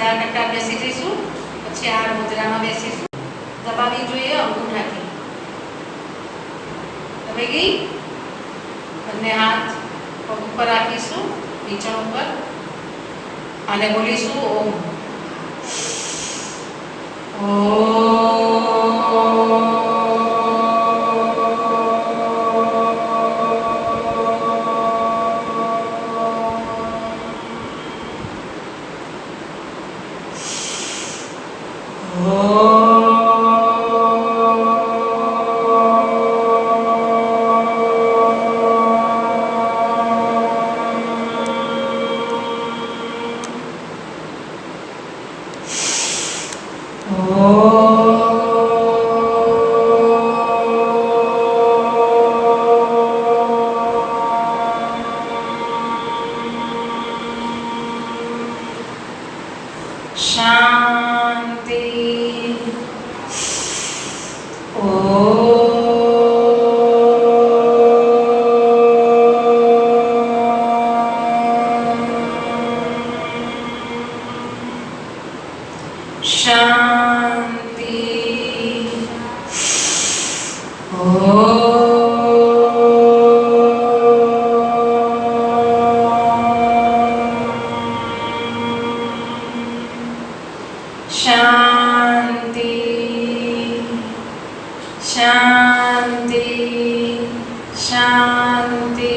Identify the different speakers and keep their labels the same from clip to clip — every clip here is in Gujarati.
Speaker 1: સીધા કટ્ટા બેસી જઈશું, પછી આ મુદ્રામાં બેસીશું. દબાવી જોઈએ અંગૂઠાથી. દબાઈ ગઈ. બંને હાથ પગ ઉપર રાખીશું, નીચા ઉપર, અને બોલીશું ઓમ. શાંતિ. શાંતિ. શાંતિ. શાંતિ. શાંતિ.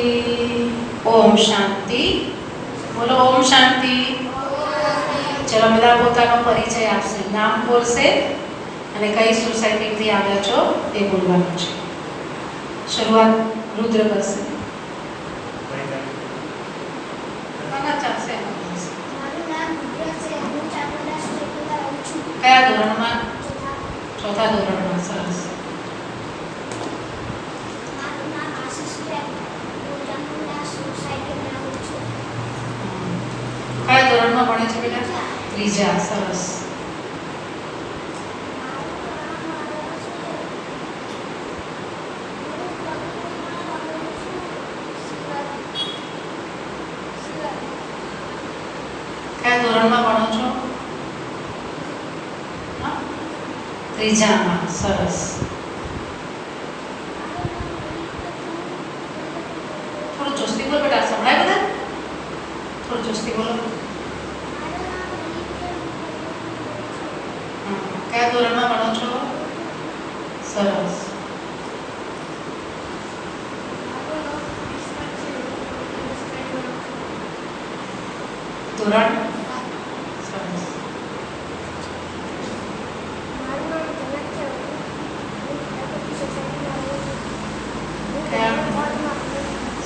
Speaker 1: ઓમ શાંતિ. બોલો ઓમ શાંતિ. ચલો બધા પોતાનો પરિચય આપશે, નામ બોલશે અને કઈ સોસાયટીથી આવ્યા છો એ બોલવાનું છે. શરૂઆત રુદ્ર કરશે. ચાલશે. કયા ધોરણમાં? ચોથા ધોરણમાં. સરસ. કયા ધોરણમાં ભણે છે બેટા? ત્રીજા. સરસ. કયા ધોરણમાં ભણો છો? ત્રીજામાં. સરસ. થોડું જોસ્તી બોલો બેટા, સંભળાય બધા? થોડું જોસ્તી બોલો. કયા ધોરણમાં ભણો છો? સરસ. ધોરણ? સરસ.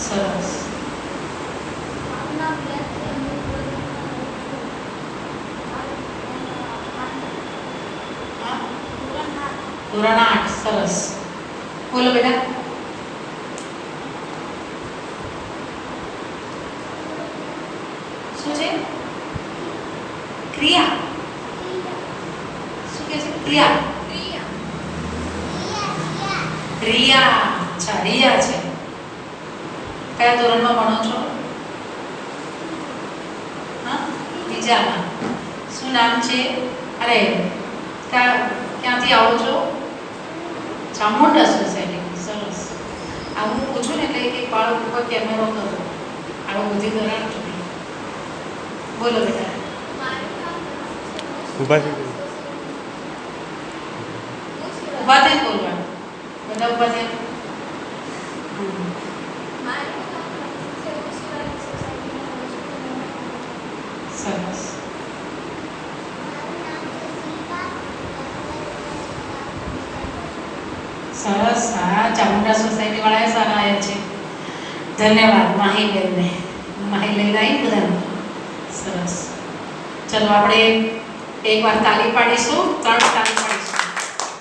Speaker 1: સરસ. ધોરણ 8. સરસ. બોલો બેટા. શું છે? ક્રિયા. શું કે છે? ક્રિયા. ક્રિયા. અચ્છા, રિયા છે. કયા ધોરણમાં ભણો છો? હા, બીજામાં. શું નામ છે? અરે ક્યાંથી આવો છો? ચામુંડા સોસાયટી. સરસ. આ હું પૂછું ને એટલે એક બાળક ઉપર કેમેરો કરો. આવો બધી ધોરણ ચૂકી. બોલો બેટા. ઉભા થઈને બોલવાનું. બધા ઉભા થઈને. સરસ. સરસ. હા, ચામુંડા સોસાયટી વાળાએ સારા આવ્યા છે. ધન્યવાદ માહીબેનને. માહી લઈને આવી બધાને. સરસ. ચલો આપણે એકવાર તાલી પાડીશું. 3 તાલી પાડીશું.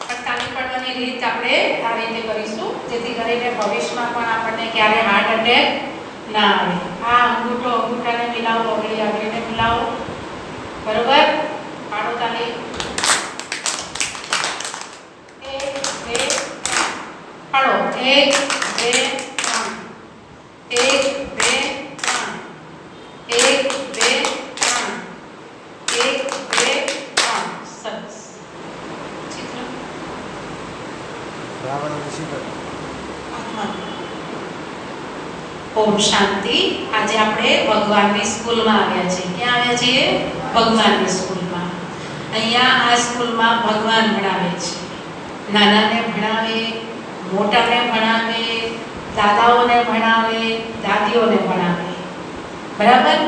Speaker 1: પણ તાલી પાડવાની રીત આપણે આ રીતે કરીશું જેથી કરીને ભવિષ્યમાં પણ આપણને ક્યારે હાર્ટ એટેક ના આવે. આ અંગૂઠાને મિલાવો, આગળીને મિલાવો. બરોબર? પાડો તાલી. 1 2 3. પાડો. 1 2 3. 1 2 3. 1 2 3. 1 2 ઓમ શાંતિ. આજે આપણે ભગવાનની સ્કૂલમાં આવ્યા છીએ. ક્યાં આવ્યા છીએ? ભગવાનની સ્કૂલમાં. અહીંયા આ સ્કૂલમાં ભગવાન ભણાવે છે. નાનાને ભણાવે, મોટાને ભણાવે, દાદાઓને ભણાવે, દાદીઓને ભણાવે. બરાબર?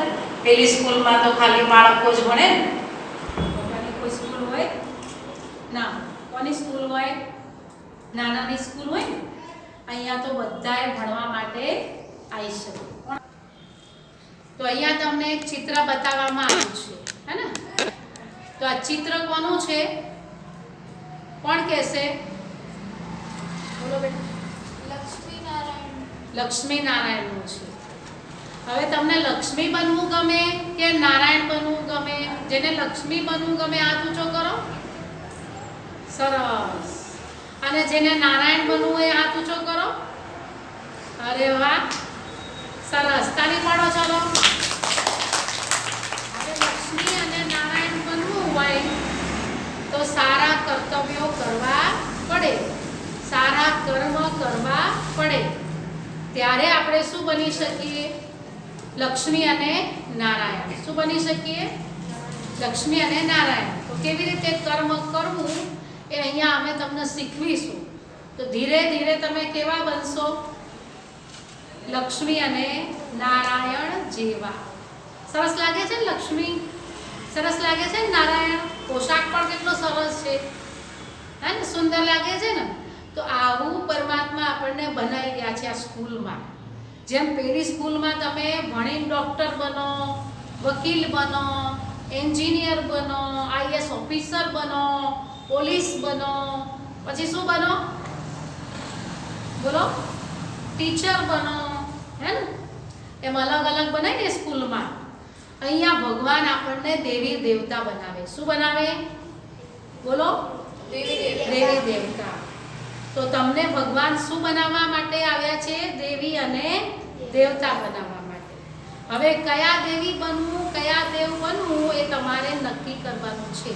Speaker 1: પેલી સ્કૂલમાં તો ખાલી બાળકો જ ભણે ને. મોટાની કોઈ સ્કૂલ હોય ના. કોની સ્કૂલ હોય? નાનાની સ્કૂલ હોય ને. અહીંયા તો બધાએ ભણવા માટે આવી શકે. તો અહીંયા તમને એક ચિત્ર બતાવવામાં આવ્યું છે, હે ને? તો આ ચિત્ર કોનું છે? કોણ કહેશે? બોલો બેટા. લક્ષ્મી નારાયણનું છે. હવે તમને લક્ષ્મી બનવું ગમે કે નારાયણ બનવું ગમે? જેને લક્ષ્મી બનવું ગમે હાથ ઊંચો કરો. સરસ. અને જેને નારાયણ બનવું હોય હાથ ઊંચો કરો. અરે વાહ, સરસ. તાળી પાડો. ચાલો. હવે લક્ષ્મી અને નારાયણ બનવું હોય તો સારા કર્તવ્યો કરવા પડે, સારા કર્મ કરવા પડે. ત્યારે આપણે શું બની શકીએ? લક્ષ્મી અને નારાયણ. શું બની શકીએ? લક્ષ્મી અને નારાયણ. તો કેવી રીતે કર્મ કરવું એ અહીંયા અમે તમને શીખવીશું. તો ધીરે ધીરે તમે કેવા બનશો? લક્ષ્મી અને નારાયણ જેવા. સરસ લાગે છે ને લક્ષ્મી? સરસ લાગે છે ને નારાયણ? પોશાક પણ કેટલો સરસ છે, હે ને? સુંદર લાગે છે ને? તો આવું પરમાત્મા આપણને બનાવી રહ્યા છે આ સ્કૂલમાં. જેમ પેલી સ્કૂલમાં તમે ભણીને ડૉક્ટર બનો, વકીલ બનો, એન્જિનિયર બનો, આઈએસ ઓફિસર બનો, પોલીસ બનો, પછી શું બનો? બોલો. ટીચર બનો, હે ને? એમ અલગ અલગ બનાવી દે સ્કૂલમાં. અહીંયા ભગવાન આપણને દેવી દેવતા બનાવે. શું બનાવે? બોલો. દેવી દેવતા. તો તમને ભગવાન શું બનાવવા માટે આવ્યા છે? દેવી અને દેવતા બનાવવા માટે. હવે કયા દેવી બનવું, કયા દેવ બનવું એ તમારે નક્કી કરવાનું છે.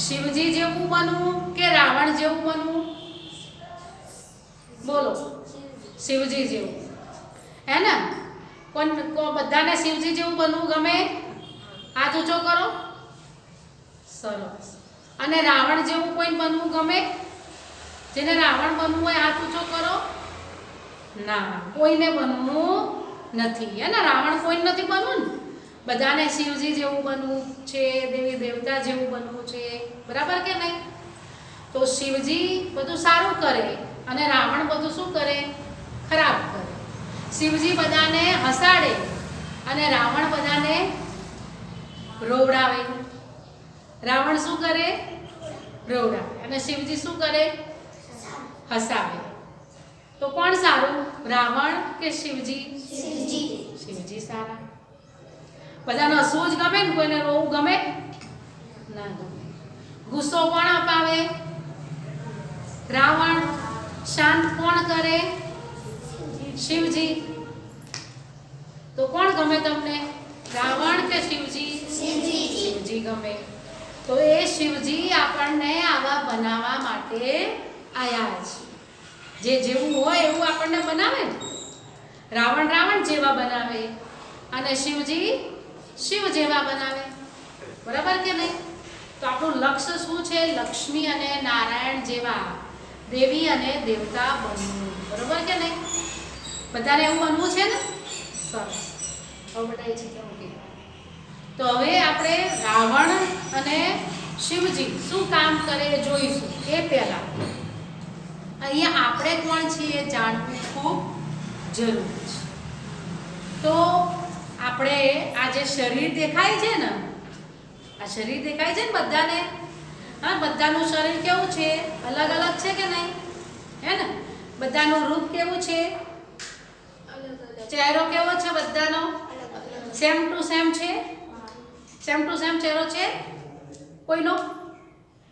Speaker 1: શિવજી જેવું બનવું કે રાવણ જેવું બનવું? બોલો. શિવજી જેવું, હે ને? બધાને શિવજી જેવું બનવું ગમે? હાથ ઊંચો કરો. સરસ. અને રાવણ જેવું કોઈ બનવું ગમે? જેને રાવણ બનવું હોય હાથ ઊંચો કરો. ના, કોઈને બનવું નથી, હે ને? રાવણ કોઈ નથી બનવું ને. બધાને શિવજી જેવું બનવું છે, દેવી દેવતા જેવું બનવું છે. બરાબર કે નહીં? તો શિવજી બધું સારું કરે અને રાવણ બધું શું કરે? ખરાબ કરે. શિવજી બધાને હસાડે અને રાવણ બધાને રોવડાવે. રાવણ શું કરે? રોવડાવે. અને શિવજી શું કરે? હસાવે. તો કોણ સારું? રાવણ કે શિવજી? શિવજી સારા. બધાને હસવું જ ગમે ને? કોઈને રોવું ગમે ના ગમે. ગુસ્સો કોણ અપાવે? રાવણ. શાંત કોણ કરે? શિવજી. તો કોણ ગમે તમને? રાવણ કે શિવજી? શિવજી ગમે. તો એ શિવજી આપણને આવા બનાવવા માટે આયા છે. જે જેવું હોય એવું આપણને બનાવે ને. રાવણ રાવણ જેવા બનાવે અને શિવજી શિવ જેવા બનાવે. બરાબર કે નહીં? તો આપણું લક્ષ્ય શું છે? લક્ષ્મી અને નારાયણ જેવા દેવી અને દેવતા બનવું. બરાબર કે નહીં? બધાને એવું બનવું છે ને? સરસ. હવે બધા એ ચિત્ર મૂકી. તો હવે આપણે રાવણ અને શિવજી શું કામ કરે જોઈશું. એ પહેલા અહીંયા આપણે કોણ છીએ જાણવું ખૂબ જરૂરી છે. તો આપણે આ જે શરીર દેખાય છે ને, આ શરીર દેખાય છે ને બધાને, હા, બધાનું શરીર કેવું છે? અલગ અલગ છે કે નહીં? હે ને? બધાનું રૂપ કેવું છે? ચહેરો કેવો છે બધાનો? સેમ ટુ સેમ છે? સેમ ટુ સેમ ચહેરો છે કોઈનો?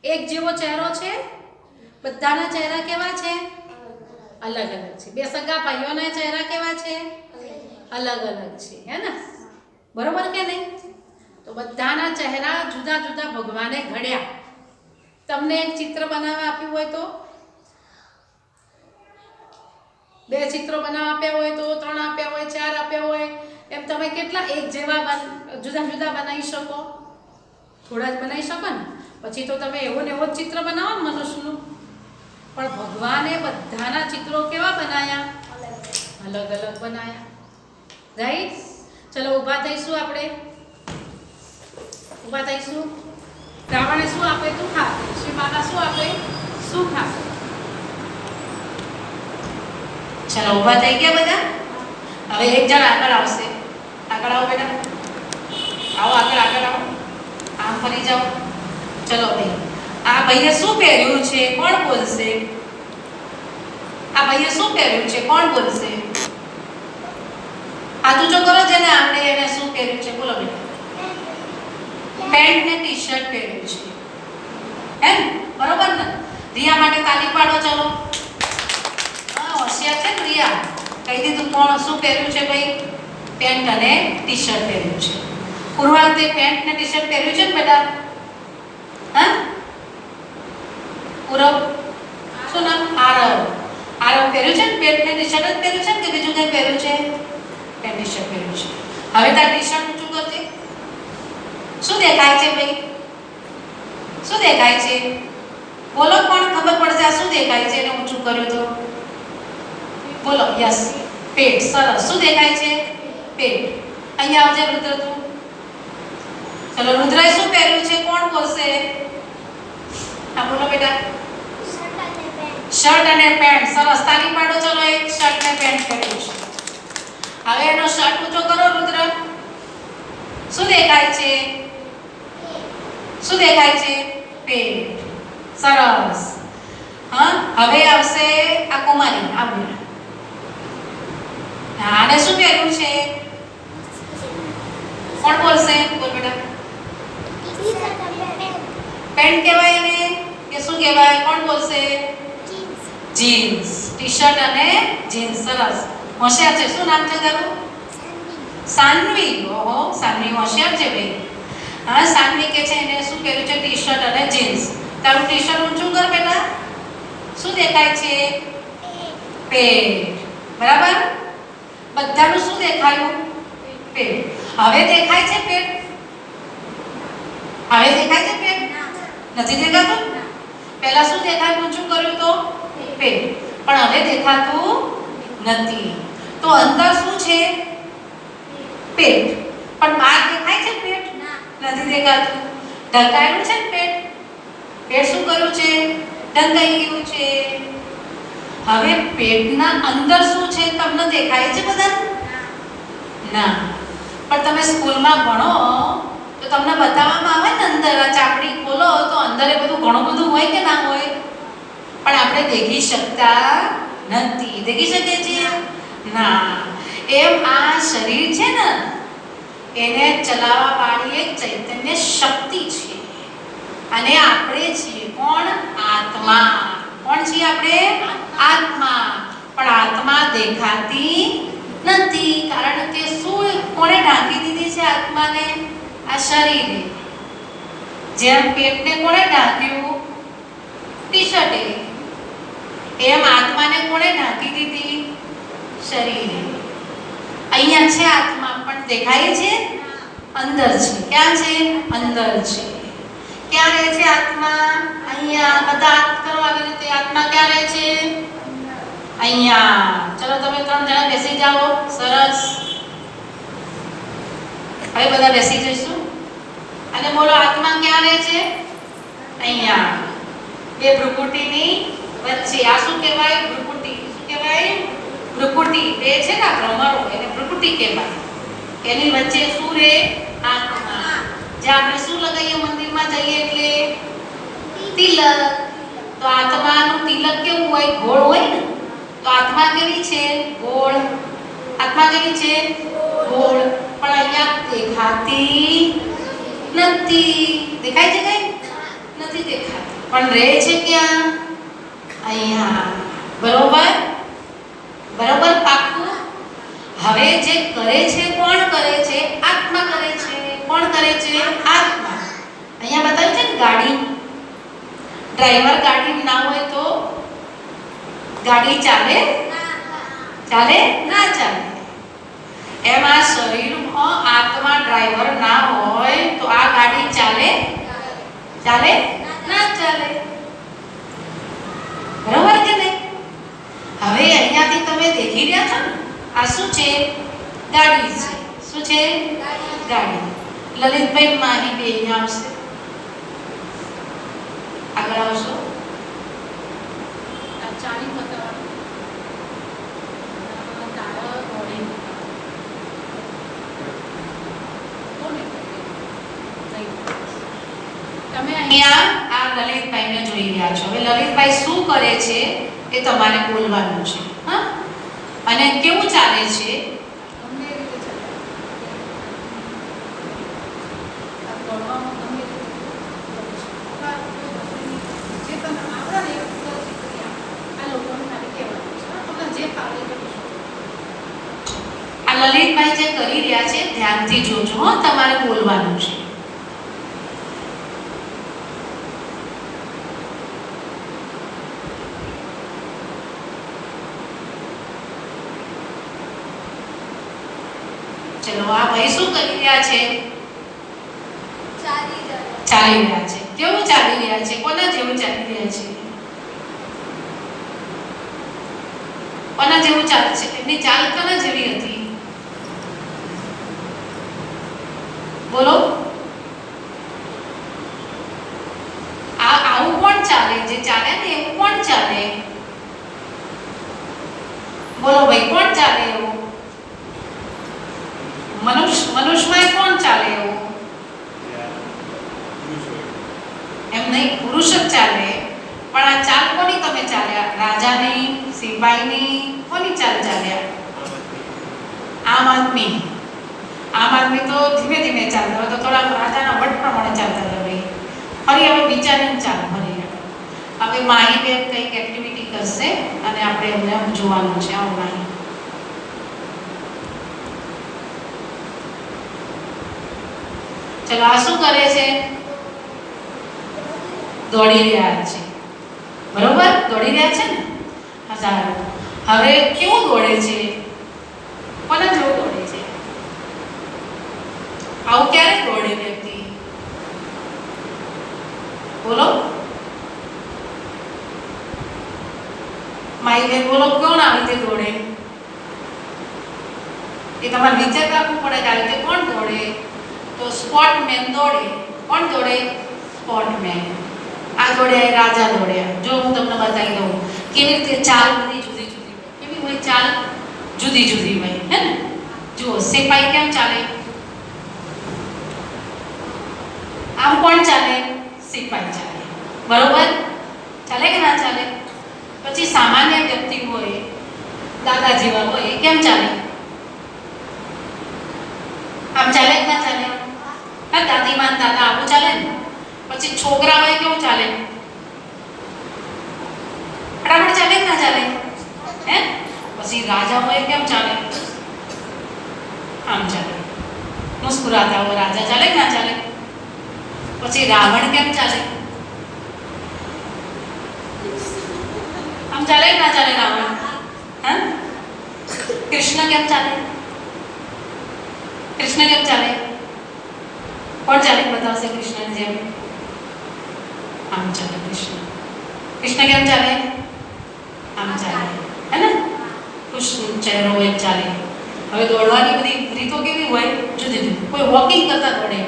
Speaker 1: એક જેવો ચહેરો છે? બધાના ચહેરા કેવા છે? અલગ અલગ છે. બે સગા ભાઈઓના ચહેરા કેવા છે? અલગ અલગ છે, હે ને? બરોબર કે નહીં? તો બધાના ચહેરા જુદા જુદા ભગવાને ઘડ્યા. તમને એક ચિત્ર બનાવવા આપ્યું હોય તો 2 ચિત્રો બનાવવા આપ્યા હોય તો 3 આપ્યા હોય 4 આપ્યા હોય એમ તમે કેટલા એક જેવા જુદા જુદા બનાવી શકો? થોડા જ બનાવી શકો ને. પછી તો તમે એવો ને એવો જ ચિત્ર બનાવો ને મનુષ્યનું. પણ ભગવાને બધાના ચિત્રો કેવા બનાયા? અલગ અલગ બનાયા. રાઈટ? ચલો ઊભા થઈશું આપણે. ઊભા થઈશું. રાવણે શું આપે? તું ખા. શ્રી માતા શું આપે? શું ખા. ચલો ઊભા થઈ ગયા બધા. હવે એક જણ આગળ આવશે. આગળ આવો બેટા. આવો આગળ આગળ આવો. આમ ફરી જાઓ. ચલો ભાઈ. આ ભાઈએ શું પહેર્યું છે? કોણ બોલશે? આ ભાઈએ શું પહેર્યું છે? કોણ બોલશે? હાથ ઊંચો કરો જેને આવડે એને શું પહેર્યું છે? બોલો બેટા. પેન્ટ ને ટી-શર્ટ પહેર્યું છે. એમ બરોબર ને? રિયા માટે તાલી પાડો. ચલો. હા હોશિયાર છે ને રિયા. કહી દીધું કોણ શું પહેર્યું છે ભાઈ? પેન્ટ અને ટી-શર્ટ પહેર્યું છે. પૂર્વા તે પેન્ટ ને ટી-શર્ટ પહેર્યું છે ને બેટા? હા પૂરવ શું નામ? આરવ. આરવ પહેર્યું છે ને પેન્ટ ને ટી-શર્ટ જ પહેર્યું છે ને કે બીજું કંઈ પહેર્યું છે? પેન્ટ ટી-શર્ટ પહેર્યું છે. હવે તાર ટી-શર્ટ ઊંચું કરજે. શું દેખાય છે ભાઈ? શું દેખાય છે? બોલો કોણ ખબર પડશે આ શું દેખાય છે? એને ઊંચું કર્યું તો બોલો. યસ પેટ. સરસ. શું દેખાય છે? પેટ. અહીંયા આવજે રુદ્ર તું. ચલો રુદ્રએ શું પહેર્યું છે? કોણ બોલશે? હા બોલો બેટા. શર્ટ અને પેન્ટ. સરસ. તાળી પાડો. ચલો એક શર્ટ ને પેન્ટ પહેર્યું છે. હવે એનો શર્ટ ઊંચો કરો રુદ્ર. શું દેખાય છે? શું દેખાય છે? પેટ. સરસ. હા હવે આવશે આ કુમારી. આવો. હા આને શું પહેર્યું છે? કોણ બોલશે? બોલ બેટા. પેન્ટ કહેવાય ને કે શું કહેવાય? કોણ બોલશે? જીન્સ. ટી-શર્ટ અને જીન્સ. સરસ. હોશિયાર છે. શું નામ છે તારું? સાન્વી. ઓહો સાન્વી હોશિયાર છે ભાઈ. હા સાન્વી કે છે એને શું પહેર્યું છે? ટી-શર્ટ અને જીન્સ. તારું ટી-શર્ટ ઊંચું કર બેટા. શું દેખાય છે? પેટ. બરાબર. બધાનું શું દેખાયું? પેટ. હવે દેખાય છે પેટ? હવે દેખાય છે પેટ? નથી દેખાતું? પહેલા શું દેખાય? ઊંચું કર્યું તો પેટ. પણ હવે દેખાતું નથી. તો અંદર શું છે? પેટ. પણ બહાર દેખાય છે પેટ? નથી દેખાતું. ઢંકાયેલું છે ને પેટ? પેટ શું કર્યું છે? ઢંકાઈ ગયું છે. હવે પેટના અંદર શું છે? તમને દેખાય છે બધા? ના. પણ તમે સ્કૂલમાં ભણો તો તમને બતાવવામાં આવે ને અંદર આ ચાપડી ખોલો તો અંદર એ બધું ઘણું બધું હોય કે ના હોય? પણ આપણે દેખી શકતા નથી. દેખી શકીએ છીએ? ના. એમ આ શરીર છે ને એને ચલાવવા વાળી એક ચૈતન્ય શક્તિ છે. અને આપણે છીએ કોણ? આત્મા. કોણ છીએ આપણે? આત્મા. પણ આત્મા દેખાતી નથી. કારણ કે શું કોણે ઢાંકી દીધી છે આત્માને? આ શરીરે. જેમ પેટને કોણે ઢાંક્યું? ટી-શર્ટે. એમ આત્માને કોણે ઢાંકી દીધી? શરીરે. અહીંયા છે આત્મા પણ દેખાય છે? અંદર છે. ક્યાં છે? અંદર છે. ક્યાં રહે છે આત્મા? અહીંયા. બધા હાથ કરો આવી રીતે. આત્મા ક્યાં રહે છે? અહીંયા. ચલો તમે 3 જણા બેસી જાઓ. સરસ. હવે બધા બેસી જઈશું અને બોલો આત્મા ક્યાં રહે છે? અહીંયા. બે ભ્રુકુટીની વચ્ચે. આ શું કહેવાય? ભ્રુકુટી. શું કહેવાય? ભ્રુકુટી. બે છે ને ભ્રમરો એને ભ્રુકુટી કહેવાય. એની વચ્ચે શું રહે? આત્મા. જે આપણે શું લગાવીએ મંદિરમાં જઈએ એટલે તિલક. તો આત્માનું તિલક કેવું હોય? ગોળ હોય ને. તો આત્મા કેવી છે? ગોળ. આત્મા કેવી છે? ગોળ. પણ અહીંયા દેખાતી નથી. દેખાય છે કઈ? નથી દેખાતી. પણ રહે છે ક્યાં? અહીંયા. બરોબર? બરોબર પાક્કું? હવે જે કરે છે કોણ કરે છે? આત્મા કરે છે. કોણ કરે છે? આત્મા. અહીંયા બતાવ્યું છે ને ગાડી. ડ્રાઈવર ગાડી ના હોય તો ગાડી ચાલે? ચાલે ના ચાલે. એમાં શરીરમાં આત્મા ડ્રાઈવર ના હોય તો આ ગાડી ચાલે ચાલે ના ચાલે. બરાબર કે નહીં? હવે અહીંયાથી તમે દેખી રહ્યા છો ને, આ શું છે? ગાડી છે. શું છે? ગાડી. લલિતભાઈ માહી બે અહીંયા આવશે, આગળ આવશો. ચાલી તમે અહીંયા આ લલિતભાઈને જોઈ રહ્યા છો. હવે લલિતભાઈ શું કરે છે એ તમારે બોલવાનું છે. હા, અને કેવું ચાલે છે? આ લલિતભાઈ જે કરી રહ્યા છે ધ્યાનથી જોજો. હો, તમારે બોલવાનું છે. ચલો, આ ભાઈ શું કરી રહ્યા છે? ચાલી રહ્યા છે. કેવું ચાલી રહ્યા છે? કોના જેવું ચાલી રહ્યા છે? કોના જેવું ચાલે છે? એમની ચાલ કોના જેવી હતી? બોલો. આવું કોણ ચાલે? જે ચાલે ને એવું કોણ ચાલે? બોલો ભાઈ, કોણ ચાલે એવું? મનુષ્યમાં કોણ ચાલે એવું? એમ નહીં, પુરુષ જ ચાલે. પણ આ ચાલ કોની તમે ચાલ્યા? રાજાની, સિપાહીની, કોની ચાલ ચાલ્યા? આમ આદમી. આમ આદમી તો ધીમે ધીમે ચાલતા હોય, તો થોડા રાજાના વટ પ્રમાણે ચાલતા હોય. ફરી હવે વિચારીને ચાલ ફરી. હવે માહી બેન કંઈક એક્ટિવિટી કરશે અને આપણે એમને જોવાનું છે. આવું માહી. ચલો, આ શું કરે છે? દોડી રહ્યા છે. બરોબર, દોડી રહ્યા છે ને? હા, સારું. હવે કેવું દોડે છે? કોના જેવું દોડે છે? આવું ક્યારે દોડે વ્યક્તિ? બોલો માઈ બેન, બોલો કોણ આવી રીતે દોડે? એ તમારે વિચાર રાખવું પડે કે આવી રીતે કોણ દોડે? તો સ્પોર્ટમેન દોડે. કોણ દોડે? સ્પોર્ટમેન. આ દોડે, રાજા દોડ્યા. જો હું તમને બતાવી દઉં કેવી રીતે ચાલ બધી જુદી જુદી. કેવી હોય ચાલ? જુદી જુદી હોય, હે ને? જુઓ, સિપાહી કેમ ચાલે? આમ કોણ ચાલે? સિપાહી ચાલે. બરોબર? ચાલે કે ના ચાલે? પછી સામાન્ય વ્યક્તિ હોય, દાદા જેવા હોય, એ કેમ ચાલે? આમ ચાલે કે ના ચાલે? હા, દાદીમાં દાદા આવું ચાલે ને. પછી છોકરા હોય કેવું ચાલે? ફટાફટ ચાલે કે ના ચાલે? હે? પછી રાજા હોય કેમ ચાલે? આમ ચાલે. મુસ્કુરાતા હોય રાજા, ચાલે કે ના ચાલે? પછી રાવણ કેમ ચાલે? આમ ચાલે કે ના ચાલે રાવણ? હા? કૃષ્ણ કેમ ચાલે? કૃષ્ણ કેમ ચાલે? કોણ ચાલે બતાવશે કૃષ્ણની જેમ? આમ ચાલે કૃષ્ણ. કૃષ્ણ કેમ ચાલે? આમ ચાલે, હે ને? ખુશ ચહેરો હોય ચાલે. હવે દોડવાની બધી રીતો કેવી હોય? જુદી જુદી. કોઈ વોકિંગ કરતા દોડે.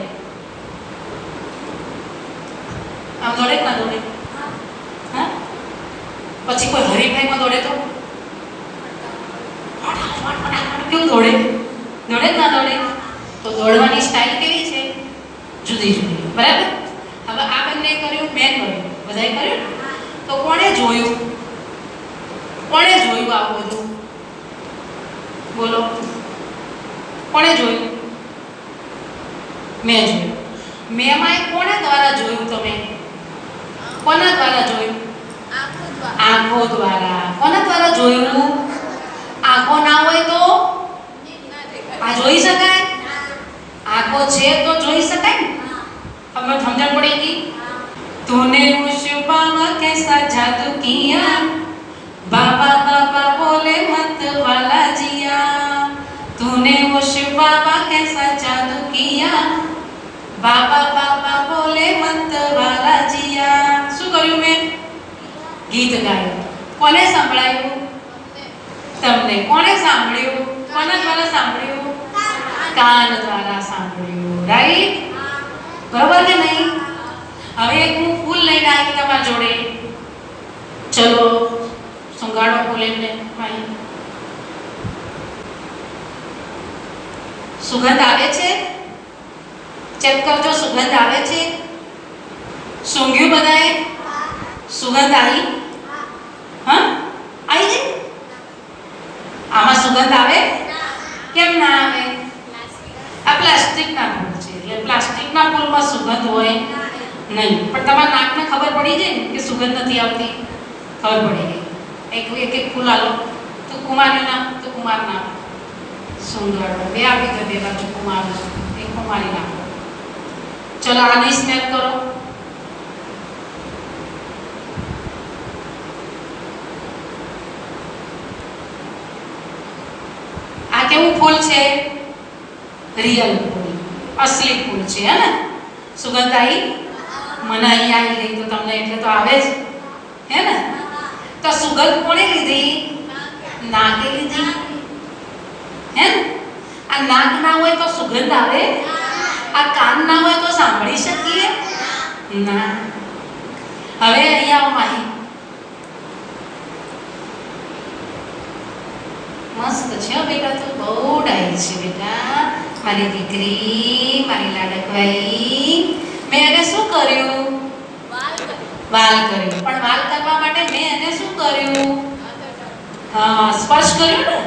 Speaker 1: આમ દોડે કે ના દોડે? હા? પછી કોઈ હરીફાઈમાં દોડે તો કેવું દોડે? દોડે કે ના દોડે? તો દોડવાની સ્ટાઇલ કેવી છે? જુદી જુદી. બરાબર? હવે આ બંને કર્યું, મેં કર્યું, બધાએ કર્યું. તો કોણે જોયું? કોણે જોયું આવું બધું? બોલો, કોણે જોયું? મેં જોયું. મેં કોના દ્વારા જોયું? તમે કોના દ્વારા જોયું? આંખો દ્વારા. કોના દ્વારા જોયું? આંખો ના હોય તો આ જોઈ શકાય? આંખો છે તો જોઈ શકાય ને? હવે સમજણ પડી ગઈ? तूने उस बाबा कैसा जादू किया, बाबा बाबा बोल बोले मत वाला जिया, तूने वो शिव बाबा कैसा जादू किया, बाबा बाबा बोले मत वाला जिया। શું કર્યું મેં? ગીત ગાયું. કોને સંભળાયું? તમને. કોણે સાંભળ્યું? કોના દ્વારા સાંભળ્યું? કાન દ્વારા સાંભળ્યું. રાઈટ? બરોબર કે નહીં? હવે એક હું ફૂલ લઈને આવી તમારા જોડે. ચલો સંગાડો ફૂલ એમને. સુગંધ આવે છે? ચેક કરજો સુગંધ આવે છે? સૂંઘ્યું બધાએ? સુગંધ આવી? હા આવી ગઈ? આમાં સુગંધ આવે? કેમ ના આવે? આ પ્લાસ્ટિકના ફૂલ છે એટલે પ્લાસ્ટિકના ફૂલમાં સુગંધ હોય નહીં. પણ તમારા નાકને ખબર પડી જાય ને કે સુગંધ નથી આવતી. ખબર પડી ગઈ. એક એક ફૂલ આલો. તો કુમારનું નામ, તો કુમાર નામ. સુંદર. બે આપી દો, બે બાજુ કુમાર, એક કુમારી નામ. ચલો આની સ્મેલ કરો. આ કેવું ફૂલ છે? રિયલ ફૂલ, અસલી ફૂલ છે. હે ને? સુગંધ આવી? મને અહીંયા આવી ગઈ તો તમને એટલે તો આવે જ. હે ને? તો સુગંધ કોણે લીધી? નાકે લીધી. હે ને? આ નાક ના હોય તો સુગંધ આવે? આ કાન ના હોય તો સાંભળી શકીએ ના. હવે અહીંયા આવો માહી. મસ્ત છે બેટા, તો બહુ ડાઈ છે બેટા. મારી દીકરી, મારી લાડકવાઈ. મેં એને શું કર્યું? વાલ કર્યું. પણ વાલ કરવા માટે મેં એને શું કર્યું? હા, સ્પર્શ કર્યું ને.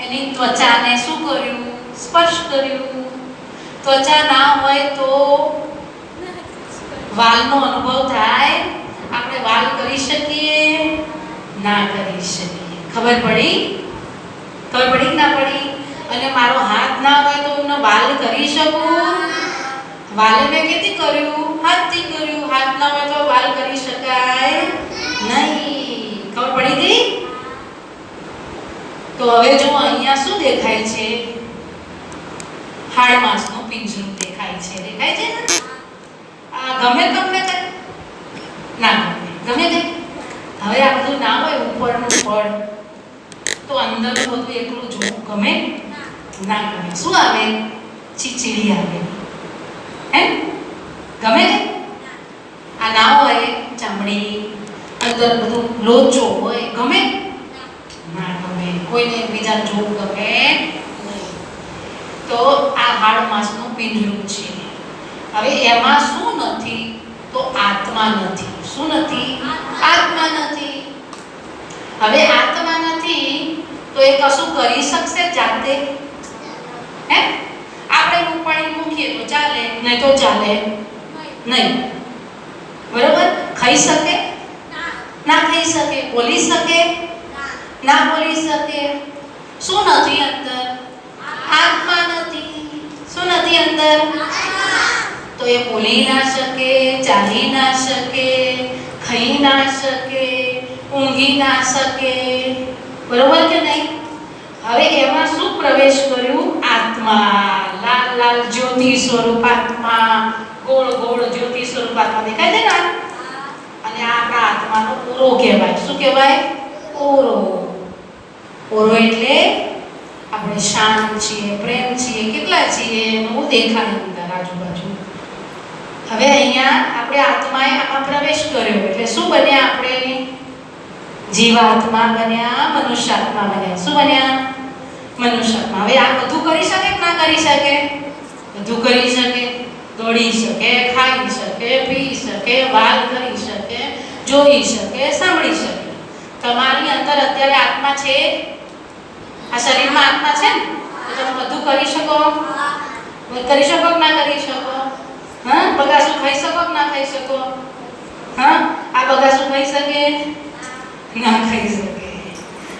Speaker 1: એની ત્વચાને શું કર્યું? સ્પર્શ કર્યું. ત્વચા ના હોય તો વાલનો અનુભવ થાય? આપણે વાલ કરી શકીએ? ના કરી શકીએ. ખબર પડી? ખબર પડી કે ના પડી? અને મારો હાથ ના હોય તો હું વાલ કરી શકું? વાલે મેં કેથી કર્યું? હાથથી કર્યું. હાથ ના હોય તો વાલ કરી શકાય નહીં. ખબર પડી ગઈ? તો હવે જો અહીંયા શું દેખાય છે? હાડમાસનું પિંજરું દેખાય છે. દેખાય છે ને? આ ગમે તમને કઈ? ના ગમે કઈ? હવે આ બધું ના હોય ઉપરનું ફળ તો અંદર બધું એકલું જોવું ગમે? ના ગમે. શું આવે? ચીચીડી આવે. હે? ગમે ને? આ ના હોય ચામડી, અંદર બધું લોચો હોય, ગમે? ના ગમે. કોઈને એકબીજા જોવું ગમે નહીં. તો આ હાડમાસનું પિંજરું છે. હવે એમાં શું નથી? તો આત્મા નથી. શું નથી? આત્મા નથી. હવે આત્મા નથી તો એ કશું કરી શકશે જાતે? હે? આપણે રૂપાણી મૂકીએ તો ચાલે, નહીં તો ચાલે નહીં. બરોબર? ખાઈ શકે? ના ખાઈ શકે. બોલી શકે? ના બોલી શકે. શું નથી અંદર? આત્મા નથી. શું નથી અંદર? તો એ બોલી ના શકે, ચાલી ના શકે, ખાઈ ના શકે, ઊંઘી ના શકે. બરોબર કે નહીં? હવે એમાં શું પ્રવેશ કર્યું? આત્મા. લાલ લાલ જ્યોતિ સ્વરૂપ આત્મા, ગોળ ગોળ જ્યોતિ સ્વરૂપ આત્મા દેખાય છે ને? અને આ આપણા આત્માનો ઓરો કહેવાય. શું કહેવાય? ઓરો. ઓરો એટલે આપણે શાંત છીએ, પ્રેમ છીએ, કેટલા છીએ એવું દેખાય અંદર આજુબાજુ. હવે અહીંયા આપણે આત્માએ આમાં પ્રવેશ કર્યો એટલે શું બન્યા? આપણે જીવાત્મા બન્યા, મનુષ્યાત્મા બન્યા. શું બન્યા? મનુષ્યાત્મા. હવે આ બધું કરી શકે કે ના કરી શકે? બધું કરી શકે. દોડી શકે, ખાઈ શકે, પી શકે, વાલ કરી શકે, જોઈ શકે, સાંભળી શકે. તમારી અંદર અત્યારે આત્મા છે? આ શરીરમાં આત્મા છે ને? તો તમે બધું કરી શકો? કરી શકો કે ના કરી શકો? હા? બગાસું ખાઈ શકો કે ના ખાઈ શકો? હા? આ બગાસું ખાઈ શકે? ના ખાઈ શકે.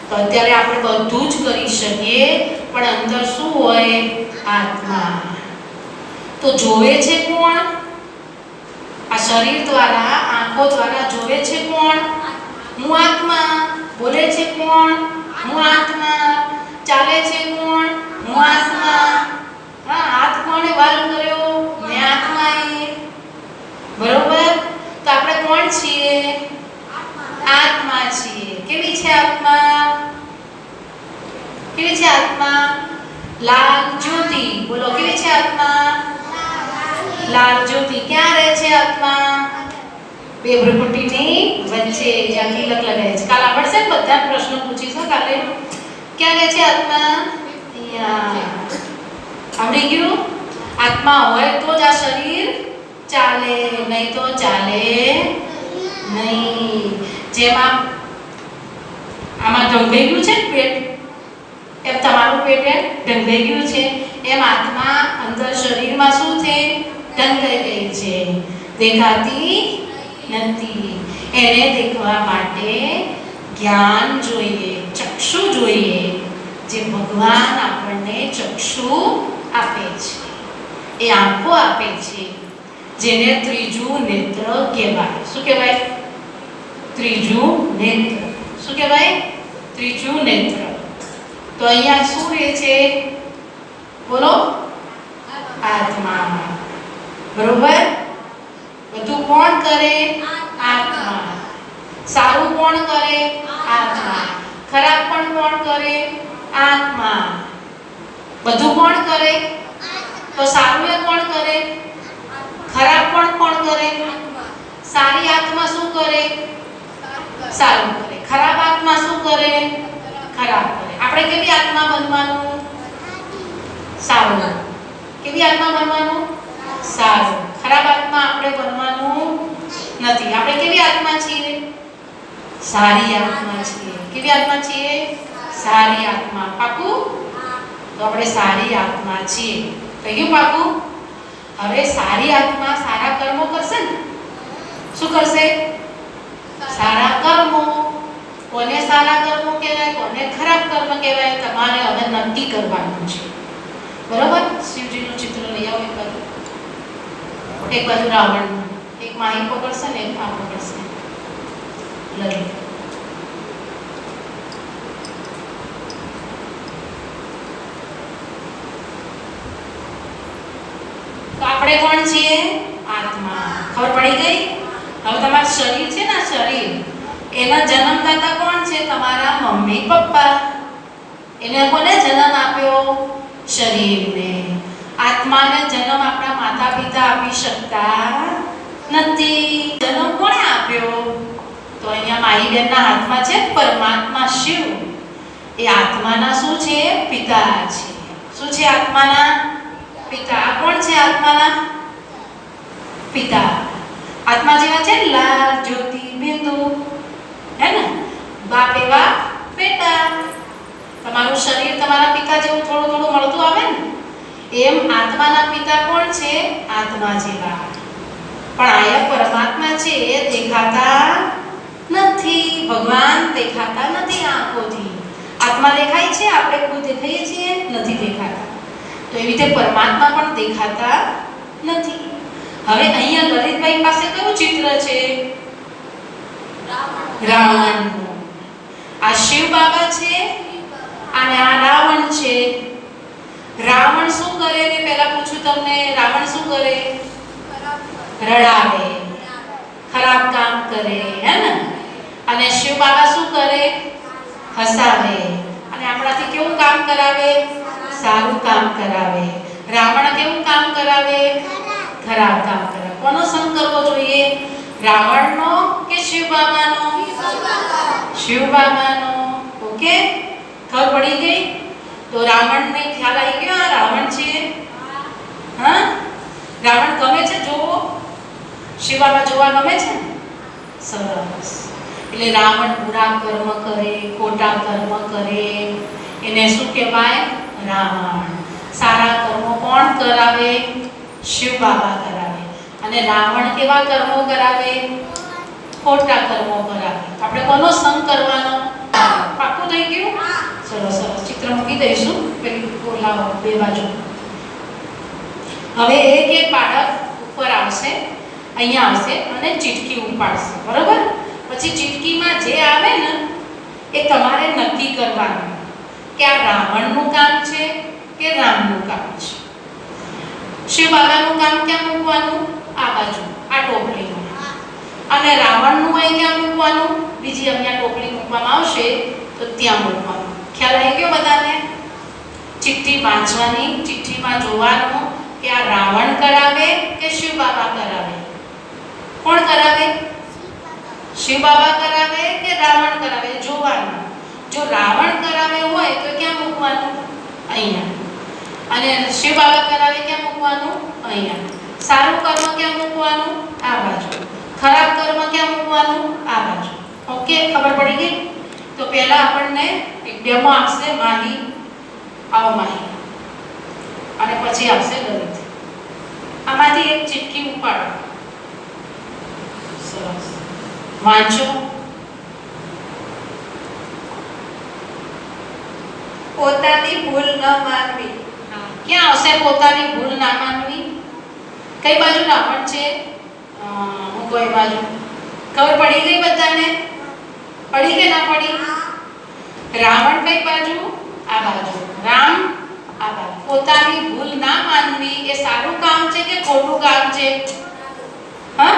Speaker 1: તો અત્યારે આપણે બધું જ કરી શકીએ પણ અંદર શું હોય? આત્મા. તો જોવે છે કોણ? આ શરીર દ્વારા, આંખો દ્વારા જોવે છે કોણ? હું આત્મા. બોલે છે કોણ? હું આત્મા. ચાલે છે કોણ? હું આત્મા. હા, હાથ કોણે વાલ કર્યો? મેં આત્મા એ. બરોબર? તો આપણે કોણ છીએ? આત્મા છીએ. કેવી છે આત્મા? કેવી છે આત્મા? લાલ જ્યોતિ. બોલો, કેવી છે આત્મા? લાલ જ્યોતિ. ક્યાં રહે છે આત્મા? બે ભ્રુકુટીની વચ્ચે, જ્યાં તિલક લગાવે છે. કાલ આવડશે ને? બધા પ્રશ્નો પૂછીશું કાલે. ક્યાં રહે છે આત્મા? અહીંયા. આવડી ગયું? આત્મા હોય તો જ આ શરીર ચાલે, નહીં તો ચાલે નહીં. જેમાં આમાં ઢંકાઈ ગયું છે પેટ, એમ તમારું પેટ ઢંકાઈ ગયું છે, એમ આત્મા અંદર શરીરમાં શું છે? ઢંકાઈ ગઈ છે. દેખાતી નથી. એને દેખવા માટે જ્ઞાન જોઈએ, ચક્ષુ જોઈએ. જે ભગવાન આપણને ચક્ષુ આપે છે, એ આંખો આપે છે, જેને ત્રીજું નેત્ર કહેવાય. શું કહેવાય? ત્રીજું નેત્ર. શું કહેવાય? ત્રીજું નેત્ર. તો અહીંયા શું રહે છે? બોલો, આત્મા. બરોબર? બધું કોણ કરે? આત્મા. સારું કોણ કરે? આત્મા. ખરાબ પણ કોણ કરે? આત્મા. બધું કોણ કરે? તો સારું એ કોણ કરે? ખરાબ પણ કોણ કરે? સારી આત્મા શું કરે? સારું કરે. ખરાબ આત્મા શું કરે? ખરાબ કરે. આપણે કેવી આત્મા બનવાનું? સારું. કેવી આત્મા બનવાનું? સારું. ખરાબ આત્મા આપણે બનવાનું નથી. આપણે કેવી આત્મા છીએ? સારી આત્મા છીએ. કેવી આત્મા છીએ? સારી આત્મા. પાકું? તો આપણે સારી આત્મા છીએ. થઈ ગયું પાકું? હવે સારી આત્મા સારા કર્મો કરશે ને? શું કરશે? સારા કર્મો. કોને સારા કર્મો કહેવાય, કોને ખરાબ કર્મ કહેવાય, તમારે હવે નક્કી કરવાનું છે. બરોબર? શિવજીનું ચિત્ર લઈ આવો એક બાજુ. એક બાજુ રાવણનું. એક માહી પકડશે ને એક આ પકડશે. લઈ. તો આપણે કોણ છીએ? આત્મા. ખબર પડી ગઈ? હવે તમારું શરીર છે ને, શરીર, એના જન્મદાતા કોણ છે? તમારા મમ્મી પપ્પા. એને કોને જન્મ આપ્યો? શરીરને. આત્માને જન્મ આપણા માતા પિતા આપી શકતા નથી. જન્મ કોણે આપ્યો? તો અહીંયા મારી બેનના હાથમાં છે પરમાત્મા શિવ. એ આત્માના શું છે? પિતા છે. શું છે? આત્માના પિતા. આ કોણ છે? આત્માના પિતા. આત્મા જેવા છે લાલ જ્યોતિ બિંદુ, હે ને? બાપ એવા બેટા. તમારું શરીર તમારા પિતા જેવું થોડું થોડું મળતું આવે ને, એમ આત્માના પિતા કોણ છે? આત્મા જેવા. પણ આયા પરમાત્મા છે એ દેખાતા નથી. ભગવાન દેખાતા નથી આંખોથી. આત્મા દેખાય છે, આપણે ખુદ દેખાઈએ છીએ? નથી દેખાતા. તો એવી રીતે પરમાત્મા પણ દેખાતા નથી. હવે અહીંયા લલિતભાઈ પાસે કયું ચિત્ર છે? રાવણનું. આ શિવ બાબા છે અને આ રાવણ છે. રાવણ શું કરે? મેં પહેલા પૂછ્યું તમને. રાવણ શું કરે? રડાવે, ખરાબ કામ કરે, હે ને? અને શિવ બાબા શું કરે? હસાવે. અને આપણાથી કેવું કામ કરાવે? સારું કામ કરાવે. રાવણ કેવું કામ કરાવે? ખરાબ કામ કરાવે. કોનો સંગ કરવો જોઈએ? રાવણનો કે શિવ બાબાનો? શિવ બાબાનો. ઓકે, ખબર પડી ગઈ? તો રાવણને ખ્યાલ આવી ગયો આ રાવણ છે? હા, રાવણ ગમે છે જોવો? શિવ બાબા જોવા ગમે છે? સરસ. એટલે રાવણ બુરા કર્મ કરે, ખોટા કર્મ કરે, એને શું કહેવાય? રાવણ. સારા કર્મો કોણ કરાવે? શિવ બાબા કરાવે. અને રાવણ કેવા કર્મો કરાવે? ખોટા કર્મો કરાવે. આપણે કોનો સંગ કરવાનો? પાક્કું થઈ ગયું? સરસ સરસ. ચિત્ર મૂકી દઈશું પેલી બોલાવો બે બાજુ. હવે એક એક બાળક ઉપર આવશે, અહીંયા આવશે અને ચીટકી ઉપાડશે. બરોબર? પછી ચીટકીમાં જે આવે ને એ તમારે નક્કી કરવાનું કે આ રાવણનું કામ છે કે રામનું કામ છે. શિવ બાબાનું કામ ક્યાં મૂકવાનું? આ બાજુ, આ ટોપલીમાં. અને રાવણનું અહીં ક્યાં મૂકવાનું? બીજી અહીંયા ટોપલી મૂકવામાં આવશે તો ત્યાં મૂકવાનું. ખ્યાલ આવી ગયો બધાને? ચિઠ્ઠી વાંચવાની, ચિઠ્ઠીમાં જોવાનું કે આ રાવણ કરાવે કે શિવ બાબા કરાવે. કોણ કરાવે? શિવ બાબા કરાવે કે રાવણ કરાવે જોવાનું. જો રાવણ કરાવે હોય તો ક્યાં મૂકવાનું? અહીંયા. અને શિવ બાબા કરાવે ક્યાં મૂકવાનું? અહીંયા. સારું કર્મ ક્યાં મૂકવાનું? આ બાજુ. ખરાબ કર્મ ક્યાં મૂકવાનું? આ બાજુ. ઓકે, ખબર પડી ગઈ? તો પહેલા આપણને એક ડેમો આપશે માહી. આવો માહી. અને પછી આવશે લલિત. આમાંથી એક ચિઠ્ઠી ઉપાડો. સરસ. વાંચો.
Speaker 2: પોતાની ભૂલ ન માનવી.
Speaker 1: ક્યાં આવશે પોતાની ભૂલ ના માનવી? કઈ બાજુ રાવણ છે? હું કોઈ બાજુ. ખબર પડી ગઈ બધાને? પડી કે ના પડી? રાવણ કઈ બાજુ? આ બાજુ. રામ આ બાજુ. પોતાની ભૂલ ના માનવી એ સારું કામ છે કે ખોટું કામ છે? હા,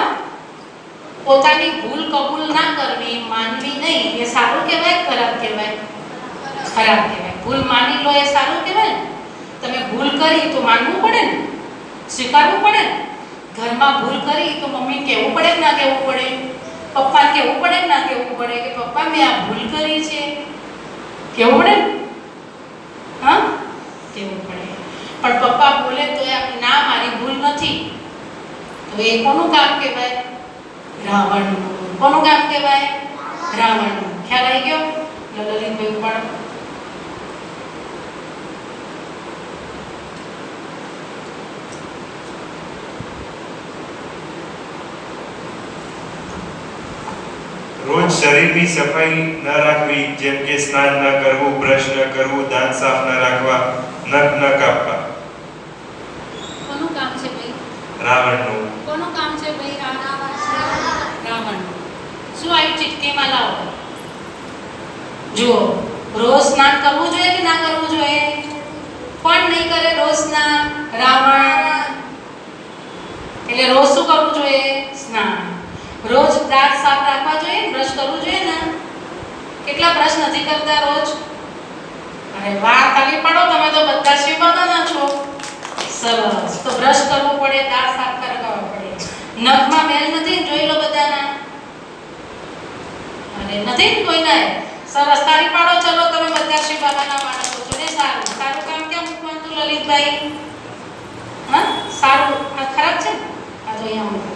Speaker 1: પોતાની ભૂલ કબૂલ ના કરવી, માનવી નહીં, એ સારું કહેવાય ખરાબ કહેવાય? ખરાબ કહેવાય. ભૂલ માની લો એ સારું કહેવાય. તમે ભૂલ કરી તો માનવું પડે ને, સ્વીકારવું પડે ને. ઘરમાં ભૂલ કરી તો મમ્મી કહેવું પડે કે ના કહેવું પડે? પપ્પાને કહેવું પડે કે ના કહેવું પડે કે પપ્પા મેં આ ભૂલ કરી છે? કહેવું પડે ને? હા, કહેવું પડે. પણ પપ્પા બોલે તો આપણે ના, મારી ભૂલ નથી, તો એ કોનું કામ કહેવાય? રાવણનું. કોનું કામ કહેવાય? રાવણનું. ખ્યાલ આવી ગયો? લલિતભાઈ પણ
Speaker 3: રોજ શરીરની સફાઈ ન રાખવી, જેમ કે સ્નાન ન કરવું, બ્રશ ન કરવું, દાંત સાફ ન રાખવા, નખ ન કાપવા.
Speaker 1: કોનું કામ છે ભાઈ?
Speaker 3: રાવણનું.
Speaker 1: કોનું કામ છે ભાઈ? રાવણનું. શું આ ચિઠ્ઠીમાં લાવો? જુઓ, રોજ સ્નાન કરવું જોઈએ કે ના કરવું જોઈએ? કોણ નહીં કરે રોજ સ્નાન? રાવણ. એટલે રોજ શું કરવું જોઈએ? સ્નાન. રોજ દાંત સાફ રાખવા જોઈએ, બ્રશ કરવું જોઈએ ને? કેટલા બ્રશ નથી કરતા રોજ? અરે વાહ, તાલી પાડો, તમે તો બધા શિવ બાબાના છો. સરસ. તો બ્રશ કરવું પડે, દાંત સાફ કરવા પડે. નખમાં મેલ નથી, જોઈ લો બધાના. અરે નથી કોઈના? સરસ, તાલી પાડો. ચલો, તમે બધા શિવ બાબાના માણસો છો ને. સારું. સારું કામ કેમ મૂકવાનું લલિતભાઈ? હા, સારું. આ ખરાબ છે? આ તો અહીંયા મૂકો.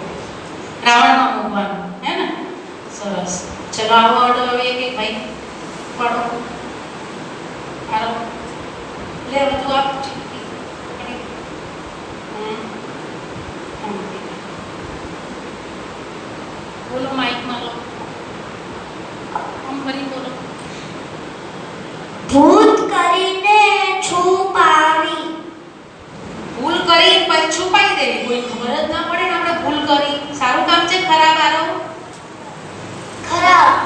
Speaker 1: રાવણમાં મૂકવાનું, હે ને? સરસ. ચલો, આવો ઓર્ડર હવે એક ભાઈ પાડો. પાડો. લે બધું આપ. બોલો, માઇકમાં લો. આમ ફરી બોલો.
Speaker 2: ભૂત કરીને છુપાવી.
Speaker 1: ભૂલ કરી પછી છુપાઈ દેવી, કોઈ ખબર જ ના પડે ને આપણે ભૂલ કરી. સારું કામ છે ખરાબ? આરો
Speaker 2: ખરાબ.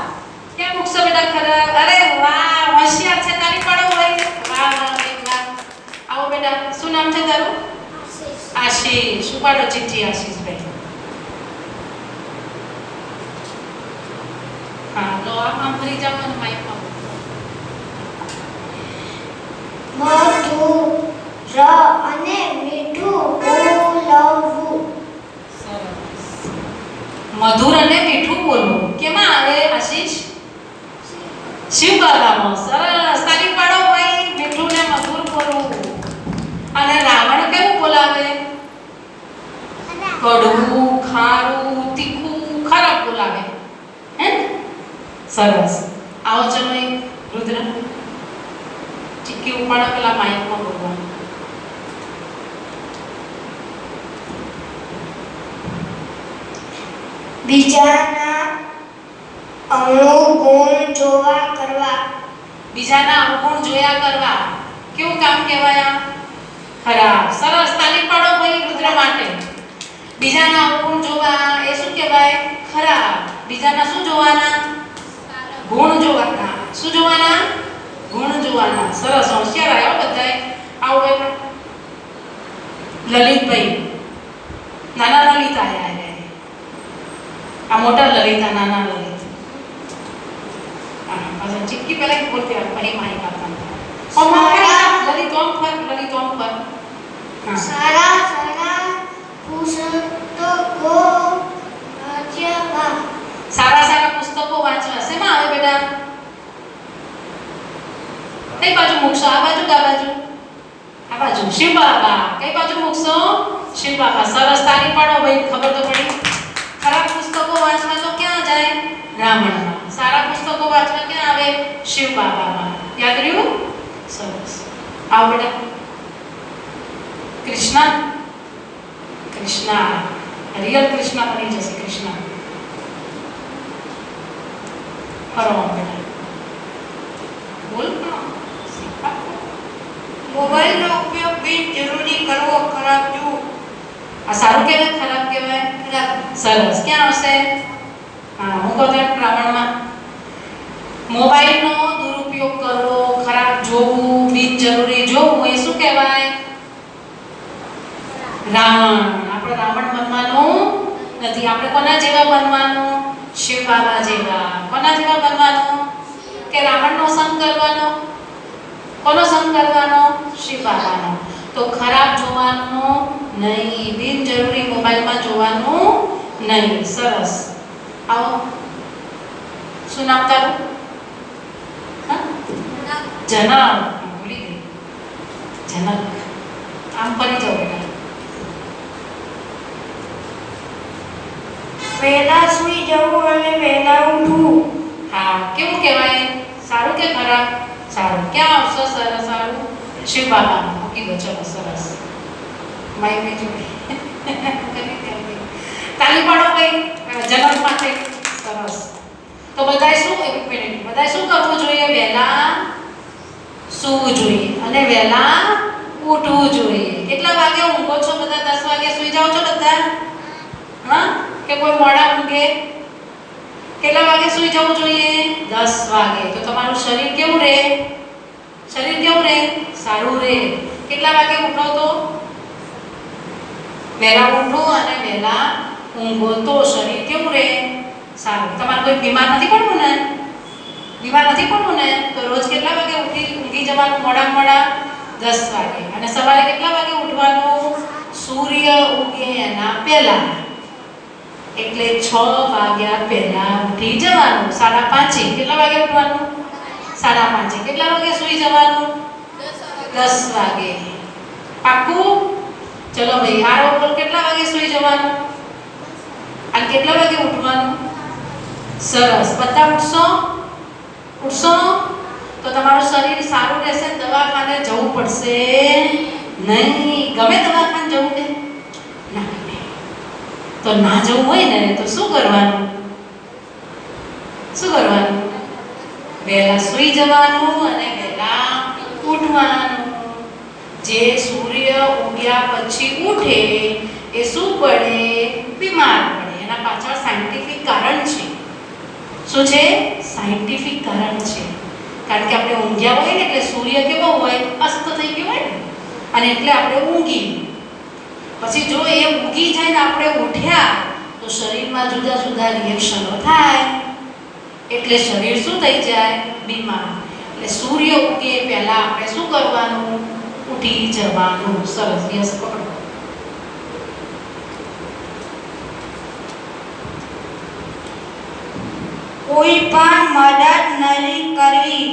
Speaker 1: ક્યાં મૂકશો બેટા ખરાબ? અરે વાહ, હોશિયાર છે. તારી પાડો ભાઈ. વાહ વાહ ભાઈ વાહ. આવો બેટા, શું નામ છે તારું? આશીષ. શું પાડો ચિઠ્ઠી આશીષભાઈ? હા, લો આમ ફરી જાઓ અને માઇકમાં
Speaker 2: મધુર અને મીઠું બોલવું.
Speaker 1: સરસ. મધુર અને મીઠું બોલવું કેમાં આવે આશીષ? શિવ બાબામાં. સરસ. તાળી પાડો ભાઈ. મીઠું ને મધુર બોલવું. અને રાવણ કેવું બોલાવે? કડવું, ખારું, તીખું, ખરાબ બોલાવે, હે? સરસ. આવો ચલો, એક રુદ્ર ચીક્કી ઉપાડો, પેલા માઇકમાં બોલવાનું.
Speaker 2: બીજાના અવગુણ જોવા કરવા.
Speaker 1: બીજાના અવગુણ જોયા કરવા કેવું કામ કહેવાય? ખરાબ. સરસ. તાલી પાડો ભાઈ રુદ્ર માટે. બીજાના અવગુણ જોવા એ શું કહેવાય? ખરાબ. બીજાના શું જોવાના? ગુણ જોવાના. શું જોવાના? ગુણ જોવાના. સરસ, હોશિયાર આવ્યો બધાય. આવો બેટા. લલિતભાઈ, નાના લલિત આયા. આ મોટા લલિત, આ નાના લલિત. પાછા ચીક્કી પહેલા બોલતી રાખ, પછી માહિતી આપતા. લલિત ઓમ પર, લલિત ઓમ પર.
Speaker 2: સારા સારા પુસ્તકો વાંચવા.
Speaker 1: સારા સારા પુસ્તકો વાંચવા. શેમાં આવે બેટા? કઈ બાજુ મૂકશો? આ બાજુ કે આ બાજુ? આ બાજુ. શિવ બાબા. કઈ બાજુ મૂકશો? શિવ બાબા. સરસ, તાળી પાડો ભાઈ, ખબર તો પડી. ખરાબ પુસ્તકો વાંચવા તો ક્યાં જાય? રાવણમાં. સારા પુસ્તકો વાંચવા ક્યાં આવે? શિવ બાબામાં. યાદ રહ્યું? સરસ. આવો બેટા. કૃષ્ણ, કૃષ્ણ, રિયલ કૃષ્ણ બની જશે. કૃષ્ણ ફરો બેટા. બોલ.
Speaker 2: મોબાઈલનો ઉપયોગ બિનજરૂરી કરવો ખરાબ જો.
Speaker 1: આ સારું કહેવાય ખરાબ કહેવાય? ખરાબ. સરસ. ક્યાં આવશે? હા, હું કહું તો પ્રમાણમાં. મોબાઈલનો દુરુપયોગ કરવો, ખરાબ જોવું, બિનજરૂરી જોવું, એ શું કહેવાય? રાવણ. આપણે રાવણ બનવાનું નથી. આપણે કોના જેવા બનવાનું? શિવ બાબા જેવા. કોના જેવા બનવાનું? કે રાવણનો સંગ કરવાનો? કોનો સંગ કરવાનો? શિવ બાબાનો. તો ખરાબ જોવાનું નહીં, બિનજરૂરી મોબાઈલમાં જોવાનું નહીં. સરસ. આવો. શું નામ તારું? જનક. ભૂલી ગઈ. જનક. આમ ફરી જાઓ બેટા.
Speaker 2: વહેલા સૂઈ જવું અને વહેલા ઉઠવું.
Speaker 1: હા, કેવું કહેવાય? સારું કે ખરાબ? સારું. ક્યાં આવશે? સરસ. સારું. શિવ બાબા મૂકી દો. ચલો, સરસ. માઈકની જોડે તાલી પાડો ભાઈ જન્મ માટે. સરસ. તો બધાય શું, એક મિનિટ, બધાય શું કરવું જોઈએ? વહેલા સૂવું જોઈએ અને વહેલા ઉઠવું જોઈએ. કેટલા વાગે ઊંઘો છો બધા? 10 વાગે સૂઈ જાઓ છો બધા? હા, કે કોઈ મોડા ઊંઘે? કેટલા વાગે સૂઈ જવું જોઈએ? 10 વાગે. તો તમારું શરીર કેવું રહે? શરીર કેવું રહે? સારું રહે. કેટલા વાગે ઉઠો તો? વહેલા ઉઠો અને વહેલા ઊંઘો તો શરીર કેવું રહે? સારું. તમારે કોઈ બીમાર નથી પડવું ને? બીમાર નથી પડવું ને? તો રોજ કેટલા વાગે ઊંઘી જવાનું? મોડા 10 વાગે. અને સવારે કેટલા વાગે ઉઠવાનું? સૂર્ય ઉગે એના પહેલા. એટલે 6 વાગ્યા પહેલા ઉઠી જવાનું. 5:30. કેટલા વાગે ઉઠવાનું? 5:30. કેટલા વાગે સૂઈ જવાનું? 10 વાગે. પાક્કું? ચલો ભાઈ, આરો બોલ. કેટલા વાગે સૂઈ જવાનું અને કેટલા વાગે ઉઠવાનું? સરસ. બધા ઉઠશો? ઉઠશો તો તમારું શરીર સારું રહેશે. દવાખાને જવું પડશે નહીં. ગમે દવાખાને જવું કે ના? તો ના જવું હોય ને તો શું કરવાનું? શું કરવાનું? વહેલા સૂઈ જવાનું અને વહેલા ઉઠવાનું. જે સૂર્ય ઉગ્યા પછી ઉઠે એ શું પડે? બીમાર પડે. એના પાછળ સાયન્ટિફિક કારણ છે. શું છે? સાયન્ટિફિક કારણ છે. કારણ કે આપણે ઊંઘ્યા હોય ને એટલે સૂર્ય કેવો હોય? અસ્ત થઈ ગયો હોય ને, અને એટલે આપણે ઊંઘી. પછી જો એ ઊંઘી જાય ને આપણે ઉઠ્યા તો શરીરમાં જુદા જુદા રિએક્શનો થાય. એટલે શરીર શું થઈ જાય? બીમાર. એટલે સૂર્ય ઉગે પહેલા આપણે શું કરવાનું? ઉઠી જવાનું. સરસ. યસ, પકડો.
Speaker 2: કોઈ પણ મદદ નહીં કરવી.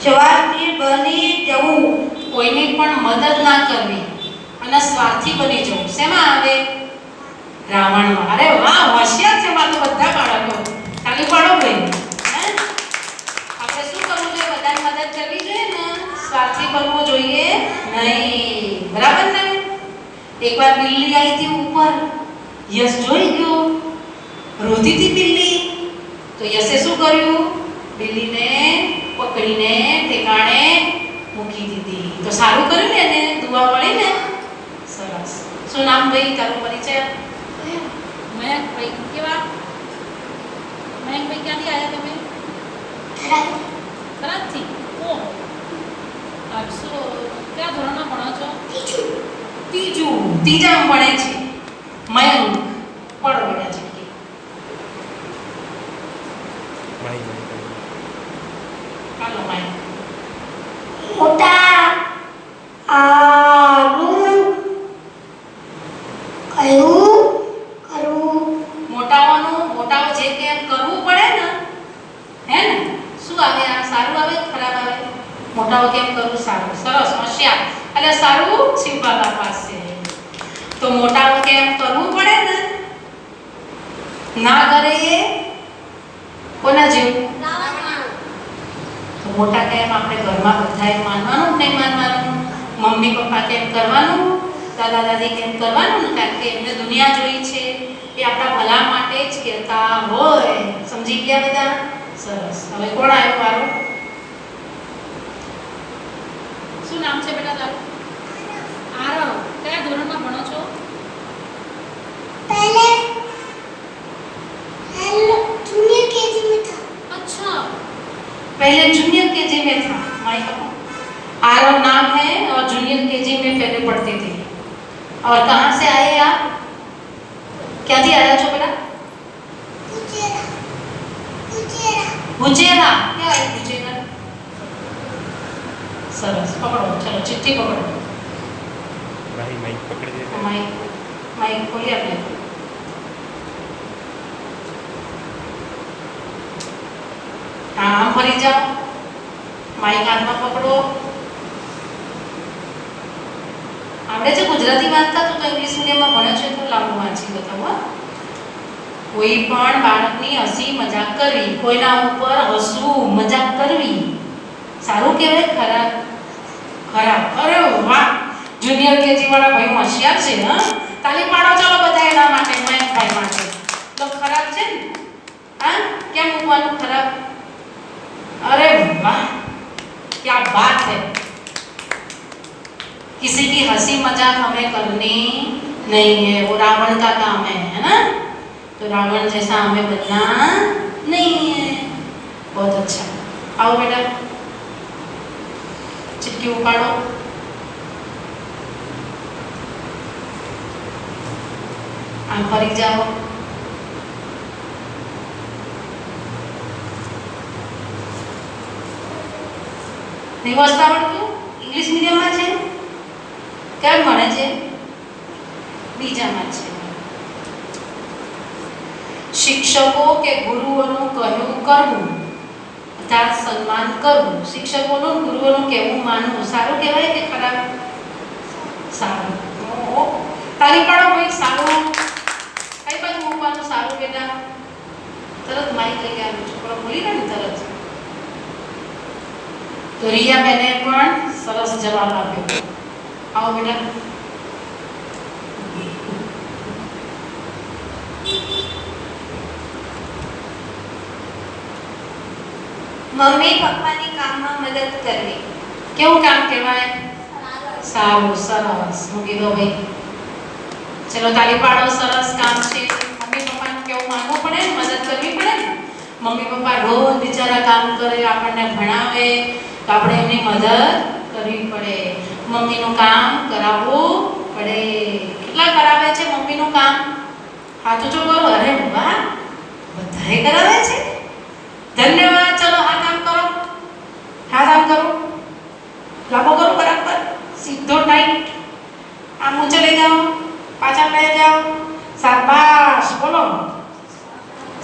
Speaker 2: સ્વાર્થી બની જવું.
Speaker 1: કોઈની પણ મદદ ના કરવી અને સ્વાર્થી બની જવું. શેમાં આવે? રાવણમાં. અરે વાહ, હોશિયાર છે મારા તો બધા બાળકો. તાલી પાડો ભાઈ. આપણે શું કરવું જોઈએ? બધાની મદદ કરવી જોઈએ ને. સ્વાર્થી બનવું જોઈએ નહીં. બરાબર ને? એકવાર બિલ્લી આવી હતી ઉપર. યસ જોઈ ગયો. રોતી હતી બિલ્લી. તો યસે શું કર્યું? બિલ્લીને પકડીને ઠેકાણે મૂકી દીધી. તો સારું કર્યું ને, એને દુઆ મળી ને. સરસ. શું નામ ભાઈ તારો? પરિચય? મયંકભાઈ. કેવા? મયંકભાઈ, ક્યાંથી આવ્યા તમે? થરાદથી ઓહો અચ્છો કયા ધોરણમાં ભણો છો ત્રીજામાં ભણે છે મયંક પડો બેટા ચીટકી હાલો મયંક
Speaker 2: મોટા આનું કયું કરું
Speaker 1: મોટાઓ જે કેમ કરવું પડે ને હે ને શું આવે આ સારું આવે કે ખરાબ આવે મોટાઓ કેમ કરવું સારું સરસ હોશિયાર એટલે સારું શિવબાબા પાસે તો મોટાઓ કેમ કરવું પડે ને ના કરે એ કોના જેવું તો મોટા કેમ આપણે ઘરમાં બધાએ માનવાનું કે નહીં માનવાનું મમ્મી પપ્પા કેમ કરવાનું દાદા દાદી કેમ કરવાનું ને કારણ કે એમને દુનિયા જોઈ છે એ આપણા ભલા માટે જ કહેતા હોય સમજી ગયા બધા સરસ હવે કોણ આવ્યું મારું શું નામ છે બેટા તારું આરવ કયા ધોરણમાં ભણો છો
Speaker 2: पहले हेलो जूनियर केजी में था
Speaker 1: अच्छा पहले जूनियर केजी में था माय आरव नाम है और जूनियर केजी में पहले पढ़ते थे और कहाँ से आए आप क्या थी आया છો बेटा गुजेरा क्या है गुजेरा सरस पकड़ो चलो चिट्ठी पकड़ो
Speaker 3: भाई माइक पकड़ दे
Speaker 1: माइक खोलिए आपने हाँ आम फरी जाओ माइक हाथમાં પકડો આપણે જે ગુજરાતી વાંચતા તો ઇંગ્લિશ મીડિયમમાં ભણ્યો છે તો લાંબુ વાંચી બતાવો કોઈ પણ બાળકની હસી મજાક કરવી કોઈના ઉપર હસવું મજાક કરવી સારું કહેવાય ખરાબ ખરાબ અરે વાહ જુનિયર કેજી વાળા ભાઈ હોશિયાર છે હા તાલી પાડો ચાલો બધા એના માટે મયંક ભાઈ માટે તો ખરાબ છે ને હા કેમ મૂકવાનું ખરાબ अरे वाह क्या बात है किसी की हंसी मजाक हमें करनी नहीं है वो रावण का काम है ना तो रावण जैसा हमें बनना नहीं है बहुत अच्छा आओ बेटा चिट्ठी उपाड़ो आम फरी जाओ नहीं वाचता आवड़તું इंग्लिश मीडियमમાં છે કેમ ભણે છે બીજામાં છે શિક્ષકો કે ગુરુઓનું કહ્યું કરવું અર્થાત સન્માન કરવું શિક્ષકોનું ગુરુઓનું કહેવું માનવું સારું કહેવાય કે ખરાબ સારું તારી પાડો ભાઈ સારું કઈ બાજુ મૂકવાનું સારું બેટા તરત માઇક લઈ આવ્યો છોકરો ભૂલી ગયો ને તરત तो रिया बहने પણ સરસ જવાબ આપ્યો आओ बेटा
Speaker 2: મમ્મી પપ્પાની કામમાં મદદ કરવી
Speaker 1: કેવું કામ કહેવાય સારું સરસ મૂકી દો ભાઈ ચલો તાળી પાડો સરસ કામ છે મમ્મી પપ્પાનું કેવું માનવું પડે ને મદદ કરવી પડે ને મમ્મી પપ્પા રોજ બિચારા કામ કરે આપણને ભણાવે તો આપણે એમની મદદ કરવી પડે મમ્મીનું કામ કરાવવું પડે કેટલા કરાવે છે મમ્મીનું કામ હાથ ઊંચો કરો અરે વાહ બધાએ કરાવે છે ધન્યવાદ ચલો આ કામ કરો હાથ આમ કરો લાંબો કરો બરાબર સીધો ટાઈટ આમ ઊંચે લઈ જાઓ પાછા લઈ જાઓ શાબાશ બોલો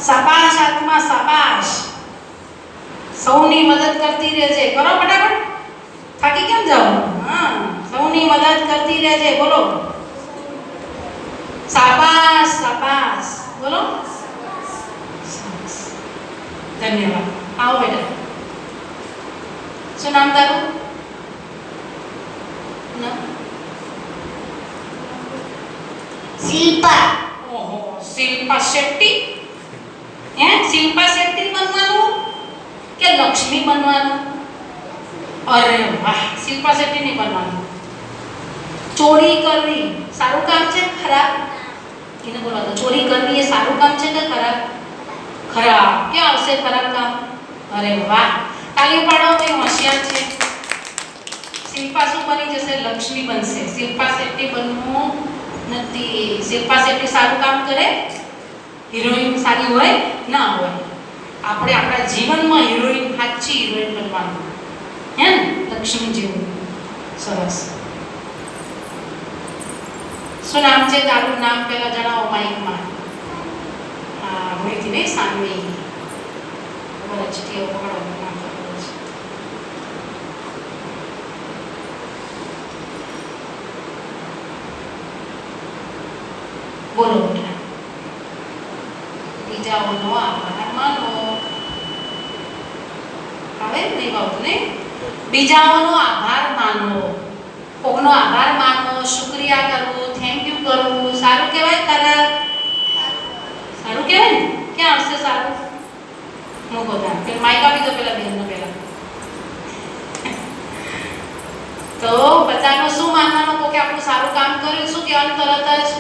Speaker 1: શાબાશ આત્મા શાબાશ સૌની મદદ કરતી રહેજે કરો ફટાફટ થાકી કેમ જાઓ હા સૌની મદદ કરતી રહેજે બોલો શાબાશ શાબાશ બોલો ધન્યવાદ आओ बेटा શું નામ તારું ના
Speaker 2: શિલ્પા
Speaker 1: ઓહો શિલ્પા શેટ્ટી હે શિલ્પા શેટ્ટી બનવાનું કે લક્ષ્મી બનવાનું અરે વાહ શિલ્પા શેટ્ટી નહીં બનવાનું ચોરી કરવી સારું કામ છે ખરાબ એને બોલવા દો ચોરી કરવી એ સારું કામ છે કે ખરાબ ખરાબ ક્યાં આવશે ખરાબ કામ અરે વાહ, તાલી પાડો, એ હોશિયાર છે. શિલ્પા શું બની જશે? લક્ષ્મી બનશે. શિલ્પા શેટ્ટી બનવું નથી. શિલ્પા શેટ્ટી સારું કામ કરે? હિરોઈન સારી હોય ના હોય? આપણે આપણા જીવનમાં હિરોઈન, સાચી હિરોઈન બનવાનું, હે ને? લક્ષ્મી જેવું. સરસ. શું નામ છે તારું? નામ પહેલા જણાવો માઇકમાં. હા, ભૂલીથી નહીં, સાનવી. બોલો બેટા. બીજાઓનો આભાર માનો. આવે નહીં આવતું ને? બીજાઓનો આભાર માનો, કોકનો આભાર માનો, શુક્રિયા કરવું, થેન્ક યુ કરવું, સારું કહેવાય? ખરા સારું કહેવાય ને? ક્યાં આવશે સારું? મૂકો ત્યાં કે માઇક આપી દો પેલા બેનનો પેલા. તો બધાનો શું માનવાનું? કોકે આપણું સારું કામ કર્યું, શું કહેવાનું તરત જ?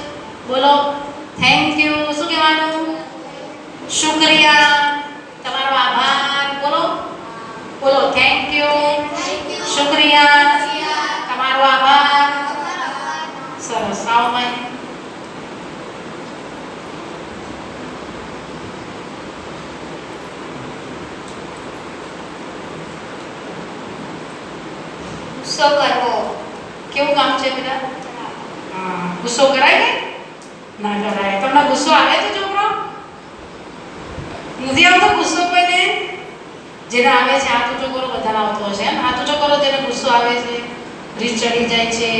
Speaker 1: બોલો. Thank you. શું કહેવાનું? શુક્રિયા, તમારો આભાર. બોલો બોલો. થેન્ક યુ, શુક્રિયા, તમારો આભાર. સરસ. આવો માય.
Speaker 2: ગુસ્સો કરવો.
Speaker 1: કેવું કામ છે બેટા? હા, ગુસ્સો કરાય કે ના કરાય? તમને ગુસ્સો આવે છે છોકરો? નથી આવતો ગુસ્સો કોઈને? જેને આવે છે હાથ ઊંચો કરો. બધાને આવતો હશે. હાથ ઊંચો કરો જેને ગુસ્સો આવે છે, રીસ ચડી જાય છે.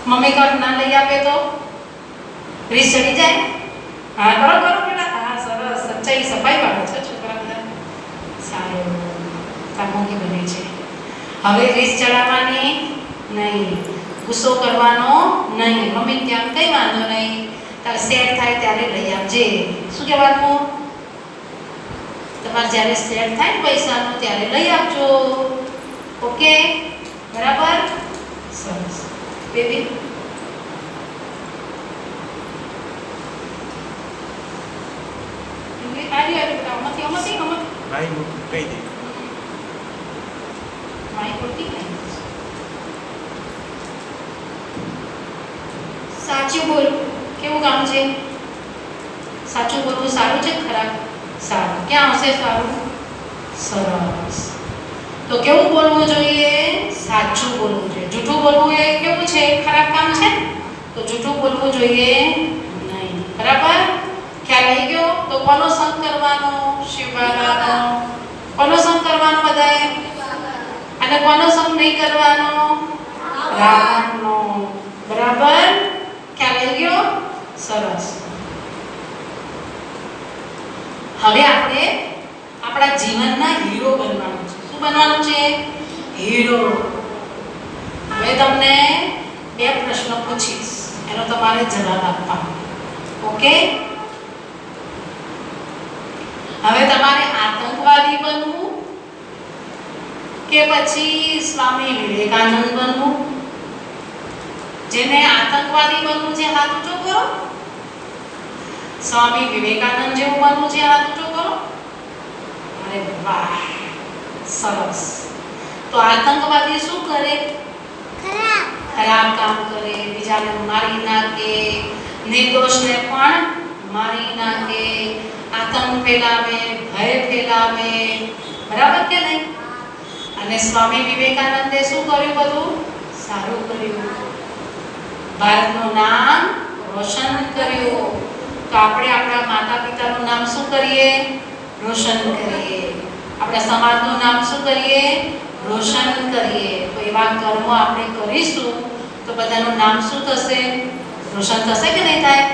Speaker 1: મમ્મી કર ના લઈ આપે તો રીસ ચડી જાય? હા, કરો કરો બેટા. હા, સરસ. સચ્ચાઈ સફાઈ વાળો છે છોકરા બધા. સારું, સામોકી બને છે. હવે રીસ ચડાવવાની નહીં, ગુસ્સો કરવાનો નહીં. મમ્મી ત્યાં કઈ વાંધો નહીં, તારે સેટ થાય ત્યારે લઈ આપજે. શું કહેવાનું? તમારે જ્યારે સેટ થાય ને પૈસાનું ત્યારે લઈ આપજો. ઓકે, બરાબર? સરસ. બેબી સાચું બોલવું કેવું કામ છે? સાચું બોલવું સારું છે ખરાબ? સારું. ક્યાં આવશે સારું? સરસ. તો કેવું બોલવું જોઈએ? સાચું બોલવું જોઈએ. જૂઠું બોલવું એ કેવું છે? ખરાબ કામ છે. તો જૂઠું બોલવું જોઈએ નહીં. બરાબર? ખ્યાલ આવી ગયો? તો કોનો સંગ કરવાનો? શિવબાબાનો. કોનો સંગ કરવાનો બધાએ? અને કોનો સંગ નહીં કરવાનો? રામનો. બરાબર? ખ્યાલ આવી ગયો? સરસ. હવે આપણે આપણા જીવનના હીરો બનવાનું છે. શું બનવાનું છે? હીરો. હવે તમને બે પ્રશ્નો પૂછીશ, એનો તમારે જવાબ આપવાનો. ઓકે? હવે તમારે આતંકવાદી બનવું કે પછી સ્વામી વિવેકાનંદ બનવું? જેને આતંકવાદી બનવું છે હાથ ઊંચો કરો. સ્વામી વિવેકાનંદ જેવું બનવું છે હાથ ઊંચો કરો. અરે વાહ, સરસ. તો આતંકવાદી શું કરે? ખરાબ કામ કરે, બીજાને મારી નાખે, નિર્દોષને પણ મારી નાખે, આતંક ફેલાવે, ભય ફેલાવે. બરાબર કે નહીં? અને સ્વામી વિવેકાનંદે શું કર્યું? બધું સારું કર્યું, ભારતનું નામ રોશન કર્યું. તો આપણે આપણા માતા પિતાનું નામ શું કરીએ? રોશન કરીએ. આપણા સમાજનું નામ શું કરીએ? રોશન કરીએ. તો એવા કર્મો આપણે કરીશું તો બધાનું નામ શું થશે? રોશન થશે કે નહીં થાય?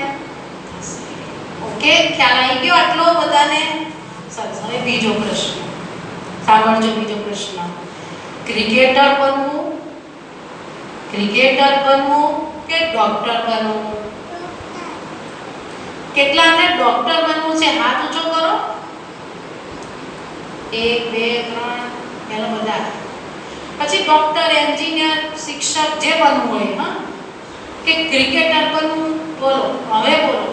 Speaker 1: ઓકે, ખ્યાલ આવી ગયો આટલો બધાને? સરસ. હવે બીજો પ્રશ્ન સાંભળજો. બીજો પ્રશ્ન, ક્રિકેટર બનવું કે ડોક્ટર બનવું? કેટલાને ડોક્ટર બનવું છે? હાથ ઊંચો કરો. 1 2 3. એનો બધા. પછી ડોક્ટર, એન્જિનિયર, શિક્ષક જે બનવું હોય. હા, કે ક્રિકેટર બનવું? બોલો, હવે બોલો.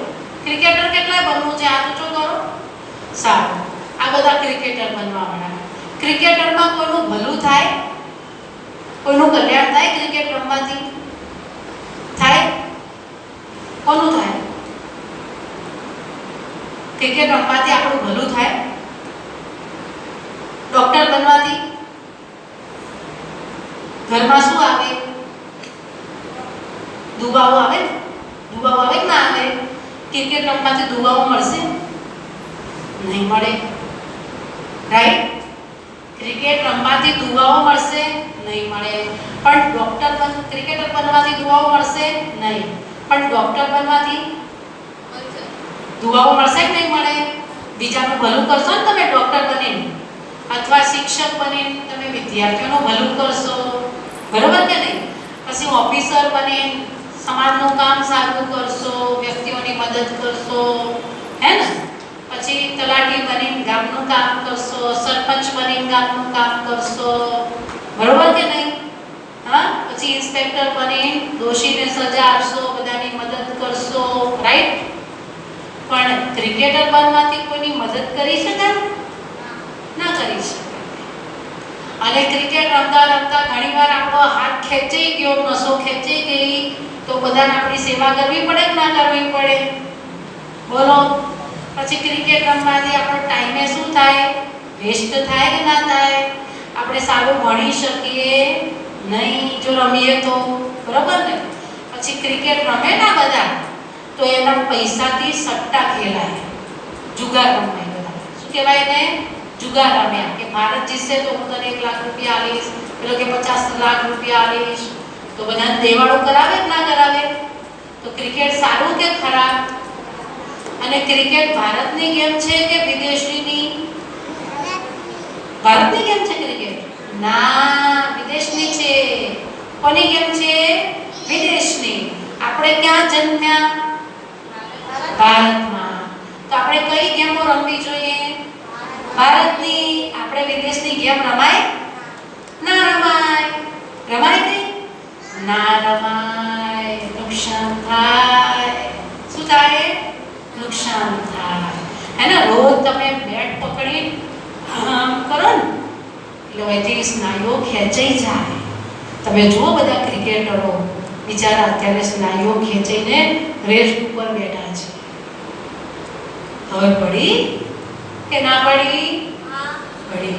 Speaker 1: ક્રિકેટર કેટલા બનવું છે? હાથ ઊંચો કરો. સારું. આ બધા ક્રિકેટર બનવાવાળા. ક્રિકેટરમાં કોઈનું ભલું થાય, કોઈનું કલ્યાણ થાય ક્રિકેટ રમવાથી? થાય? કોનું થાય? ક્રિકેટ રમવાથી આપણું ભલું થાય? ડોક્ટર બનવાથી? ઘરમાં શું આવે? દુવાઓ આવે ને? દુવાઓ આવે કે ના આવે? ક્રિકેટ રમવાથી દુવાઓ મળશે? નહીં મળે. રાઈટ? ક્રિકેટ રમવાથી દુવાઓ મળશે? નહીં મળે. પણ ક્રિકેટર બનવાથી દુવાઓ મળશે? નહીં. પણ ડોક્ટર બનવાથી દુવાઓ મળશે કે નહીં મળે? બીજાનું ભલું કરશો ને તમે ડોક્ટર બનીને, અથવા શિક્ષક બનીને તમે વિદ્યાર્થીઓનું ભલું કરશો, બરોબર કે નહીં? પછી ઓફિસર બનીને સમાજનું કામ સારું કરશો, વ્યક્તિઓની મદદ કરશો, હે ને? પછી તલાટી બનીને ગામનું કામ કરશો, સરપંચ બનીને ગામનું કામ કરશો, બરોબર કે નહીં? હા, પછી ઇન્સ્પેક્ટર બનીને દોષીને સજા આપશો, બધાની મદદ કરશો, રાઈટ? પણ ક્રિકેટર બનવાથી કોઈની મદદ કરી શકાય? ના કરી શકાય. અને ક્રિકેટ રમતા રમતા ઘણીવાર આપણો હાથ ખેંચાઈ ગયો, નસો ખેંચાઈ ગઈ, તો બધાને આપણી સેવા કરવી પડે કે ના કરવી પડે? બોલો. પછી ક્રિકેટ રમવાથી આપણો ટાઈમે શું થાય? વેસ્ટ થાય કે ના થાય? આપણે સારું ભણી શકીએ નહીં જો રમીએ તો, બરોબર ને? પછી ક્રિકેટ રમે ના બધા, તો એના પૈસાથી સટ્ટા ખેલાય, જુગાર રમાય. બધા શું કહેવાય એને? જુગાર રમ્યા. કે ભારત જીતશે તો હું તને 1 લાખ રૂપિયા આલીશ, પેલો કે 50 લાખ રૂપિયા આલીશ. તો બધાને દેવાળો કરાવે કે ના કરાવે? તો ક્રિકેટ સારું કે ખરાબ? અને ક્રિકેટ ભારતની ગેમ છે કે વિદેશની? ભારતની ગેમ છે ક્રિકેટ? ના, વિદેશની છે. કોની ગેમ છે? વિદેશની. આપણે ક્યાં જન્મ્યા? ભારતમાં. તો આપણે કઈ ગેમો રમવી જોઈએ? ભારતની. આપણે વિદેશની ગેમ રમાય? ના રમાય. રમાય નહીં? ના રમાય. નુકસાન થાય. શું થાય? નુકસાન થાય. એને રોજ તમે બેટ પકડી આમ કરો ને, એટલે એથી સ્નાયુઓ ખેંચાઈ જાય. તમે જુઓ બધા ક્રિકેટરો બિચારા અત્યારે સ્નાયુઓ ખેંચીને રેસ્ટ ઉપર બેઠા છે. ખબર પડી કે ના પડી? પડી.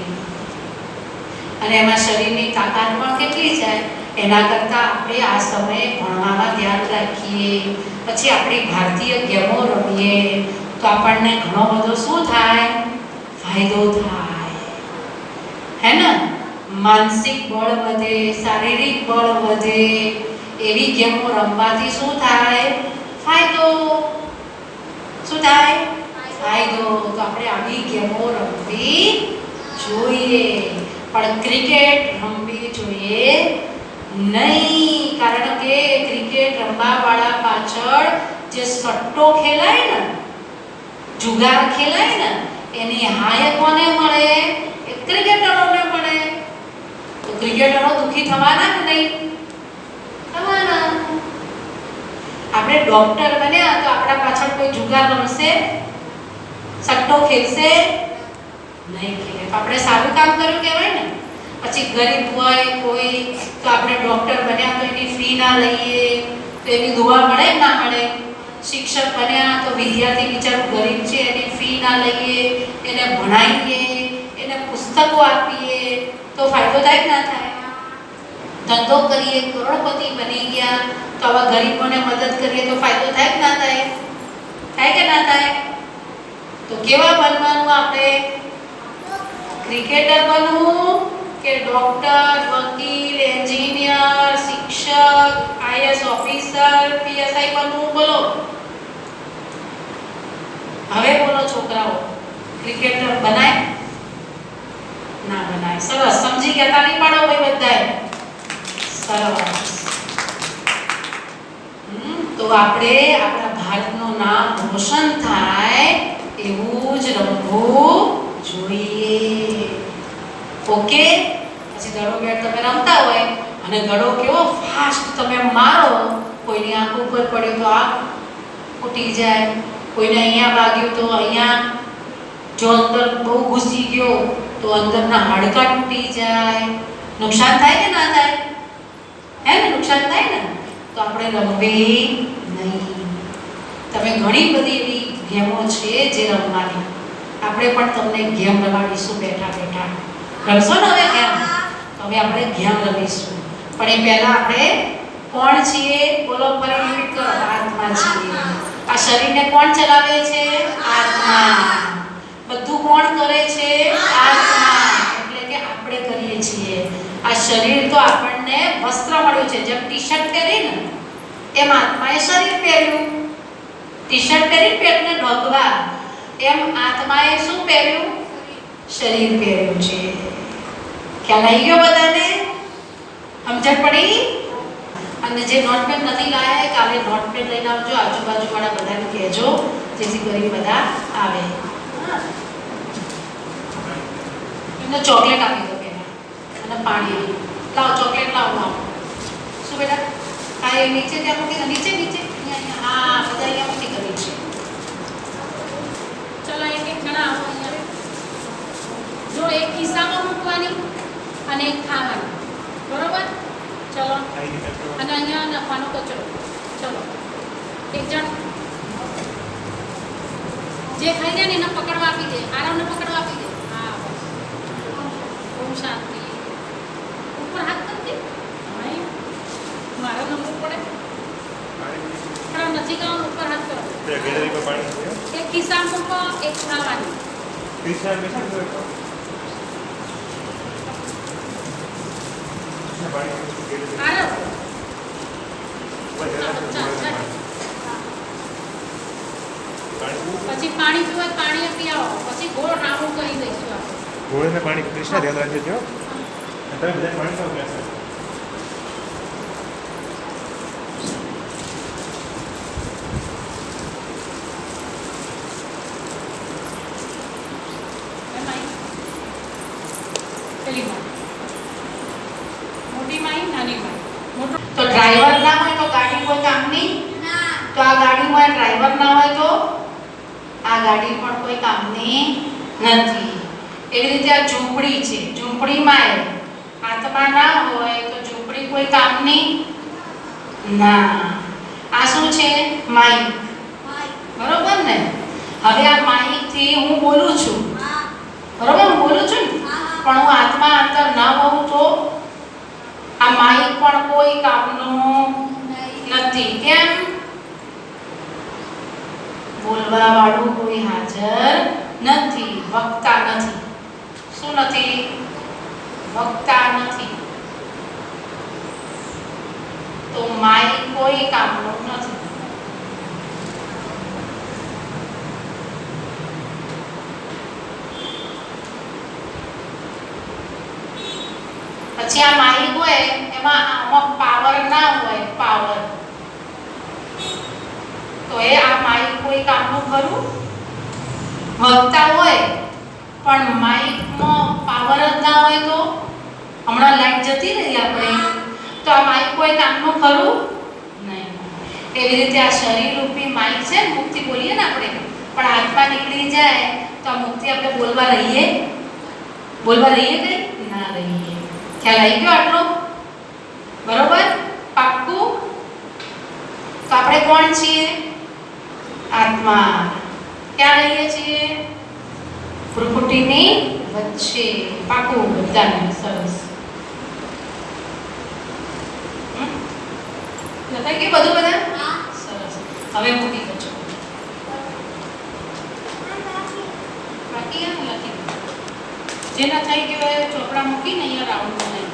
Speaker 1: અને એમાં શરીરની તાકાત પણ કેટલી જાય. એના કરતાં આપણે આ સમયે ભણવામાં ધ્યાન રાખીએ, પછી આપણી ભારતીય ગેમો રમીએ, તો આપણને ઘણો બધો શું થાય? ફાયદો થાય, હે ને? માનસિક બળ વધે, શારીરિક બળ વધે. એવી ગેમો રમવાથી શું થાય? ફાયદો. શું થાય? ફાયદો. તો આપણે આવી ગેમો રમવી જોઈએ, પણ ક્રિકેટ રમવી જોઈએ નહીં. કારણ કે ક્રિકેટ રમવાવાળા પાછળ જે સટ્ટો ખેલાય ને, જુગાર ખેલાય ને, એની હાય કોને મળે? એ ક્રિકેટરોને મળે. તો ક્રિકેટરો દુખી થવાના કે નહીં? થવાના. આપણે ડોક્ટર બન્યા તો આપણા પાછળ કોઈ જુગાર રમશે? સટ્ટો ખેલશે? નહીં ખેલે. તો આપણે સારું કામ કર્યું કહેવાય ને. પછી ગરીબ હોય કોઈ, તો આપણે ડોક્ટર બન્યા તો એની ફી ના લઈએ, તો એની દુઆ મળે કે ના મળે? શિક્ષક બન્યા તો વિદ્યાર્થી બિચારો ગરીબ છે, એની ફી ના લઈએ, એને ભણાવીએ, એને પુસ્તકો આપીએ, તો ફાયદો થાય કે ના થાય? ધંધો કરીએ, કરોડપતિ બની ગયા, તો આવા ગરીબોને મદદ કરીએ તો ફાયદો થાય કે ના થાય? થાય કે ના થાય? તો કેવા બનવાનું આપણે? ક્રિકેટર બનવું કે ડોક્ટર, વકીલ, એન્જિનિયર, શિક્ષક, આઈએએસ ઓફિસર, પીએસઆઈ બનવું? બોલો. હવે બોલો છોકરાઓ, ક્રિકેટર બનાય? ના બનાય. સરસ, સમજી ગયા? તાળી પાડો ભાઈ બધાએ. સરસ. તો આપણે આપણા ભારતનું નામ રોશન થાય એવું જ રમવું જોઈએ. ઓકે? પછી દડો બેટ તમે રમતા હોય અને દડો કેવો ફાસ્ટ તમે મારો, કોઈની આંખ ઉપર પડ્યો તો આંખ ફૂટી જાય, કોઈને અહીંયા વાગ્યું તો અહીંયા જો અંદર બહુ ઘૂસી ગયો તો અંદરના હાડકાં તૂટી જાય, નુકસાન થાય કે ના થાય? હે ને, નુકસાન થાય ને. તો આપણે રમવી નહીં. તમે ઘણી બધી એવી ગેમો છે જે રમવાની, આપણે પણ તમને ગેમ રમાડીશું બેઠા બેઠા. રમશો ને હવે ગેમ? તો હવે આપણે ગેમ રમીશું. પણ એ પહેલા આપણે કોણ છીએ? બોલો, ફરી રિપીટ કરો. આત્મા છીએ. આ શરીરને કોણ ચલાવે છે? આત્મા. બધું કોણ કરે છે? આત્મા. એટલે કે આપણે કરીએ છીએ. આ શરીર તો આપણને વસ્ત્ર મળ્યું છે. જેમ ટી-શર્ટ પહેરી ને એમ આત્માએ શરીર પહેર્યું. ટી-શર્ટ પહેરી પેટને ઢોકવા, એમ આત્માએ શું પહેર્યું? શરીર પહેર્યું છે. ખ્યાલ આવી ગયો બધાને? સમજણ પડી? અને જે નોટપેડ નથી લાયા કાલે નોટપેડ લઈને આવજો. આજુબાજુ વાળા બધાને કહેજો જેથી કરી બધા આવે. એમને ચોકલેટ આપી દો પહેલા અને પાણી લાવો. ચોકલેટ લાવો. શું બેટા? હા, એ નીચે ત્યાં મૂકી. નીચે નીચે અહીંયા. હા, બધા અહીંયા મૂકી કરી છે.
Speaker 4: ચલો એક એક જણા આવો અહીંયા. જો એક ખિસ્સામાં મૂકવાની અને એક ખાવાની, બરોબર? ચલો. અને અહીંયા નાખવાનો કચરો. ચલો એક જણ જે ખાઈ જાય ને એને પકડવા આપી દે. આરામને પકડવા આપી દે. હા, બસ. ઓમ શાંતિ. ઉપર હાથ કરતી મારો નંબર પડે. થોડા નજીક આવો, ઉપર હાથ કરો. એક ખિસ્સામાં મૂકો, એક ખાવાની. આરવ પછી પાણી પીવા, પાણી આપી આવો. પછી ગોળ રાઉન્ડ કરી દઈશું આપણે.
Speaker 3: ગોળ ને પાણી કૃષ્ણ ધ્યાન રાખજો. તમે બધા પાણી ખાવ ક્યાં?
Speaker 1: તો ડ્રાઈવર ના હોય તો ગાડી કોઈ કામની ના. તો આ ગાડીમાં ડ્રાઈવર ના હોય તો આ ગાડી પણ કોઈ કામની નથી. એવી રીતે આ ઝૂંપડી છે. ઝૂંપડીમાં આત્મા ના હોય તો ઝૂંપડી કોઈ કામની ના. આ શું છે? માઇક. બરોબર ને? હવે આ માઇક થી હું બોલું છું, બરોબર? હું બોલું છું ને, પણ હું આત્મા અંદર ના હોઉં તો આ માઇક પણ કોઈ કામનું નથી. કેમ? બોલવા વાળું કોઈ હાજર નથી. વક્તા નથી. શું નથી? વક્તા નથી. તો માઇક કોઈ કામનું નથી. પછી આ માઇક હોય એમાં આમાં પાવર ના હોય. પાવર તો એ આ માઇક કોઈ કામનું ખરું? વક્તા હોય પણ માઇકમાં પાવર જ ના હોય તો હમણાં લાઈટ જતી રહી આપણે, તો આ માઇક કોઈ કામનું ખરું નહીં. એવી રીતે આ શરીર રૂપી માઇક છે, મુક્તિ બોલીએ ને આપણે, પણ આત્મા નીકળી જાય તો આ મુક્તિ આપણે બોલવા રહીએ? બોલવા રહીએ કઈ ના રહીએ. ખ્યાલ આવી ગયો આટલો? બરોબર? પાક્કું? તો આપણે કોણ છીએ? આત્મા. ક્યાં રહીએ છીએ? ભ્રુકુટીની વચ્ચે. પાક્કું બધાને? સરસ. લખાઈ ગયું બધું બધા? સરસ. હવે મૂકી દેજો. બાકી લખી જે ના થઈ ગયો એ ચોપડા મૂકીને અહીંયા રાઉન્ડ બનાવી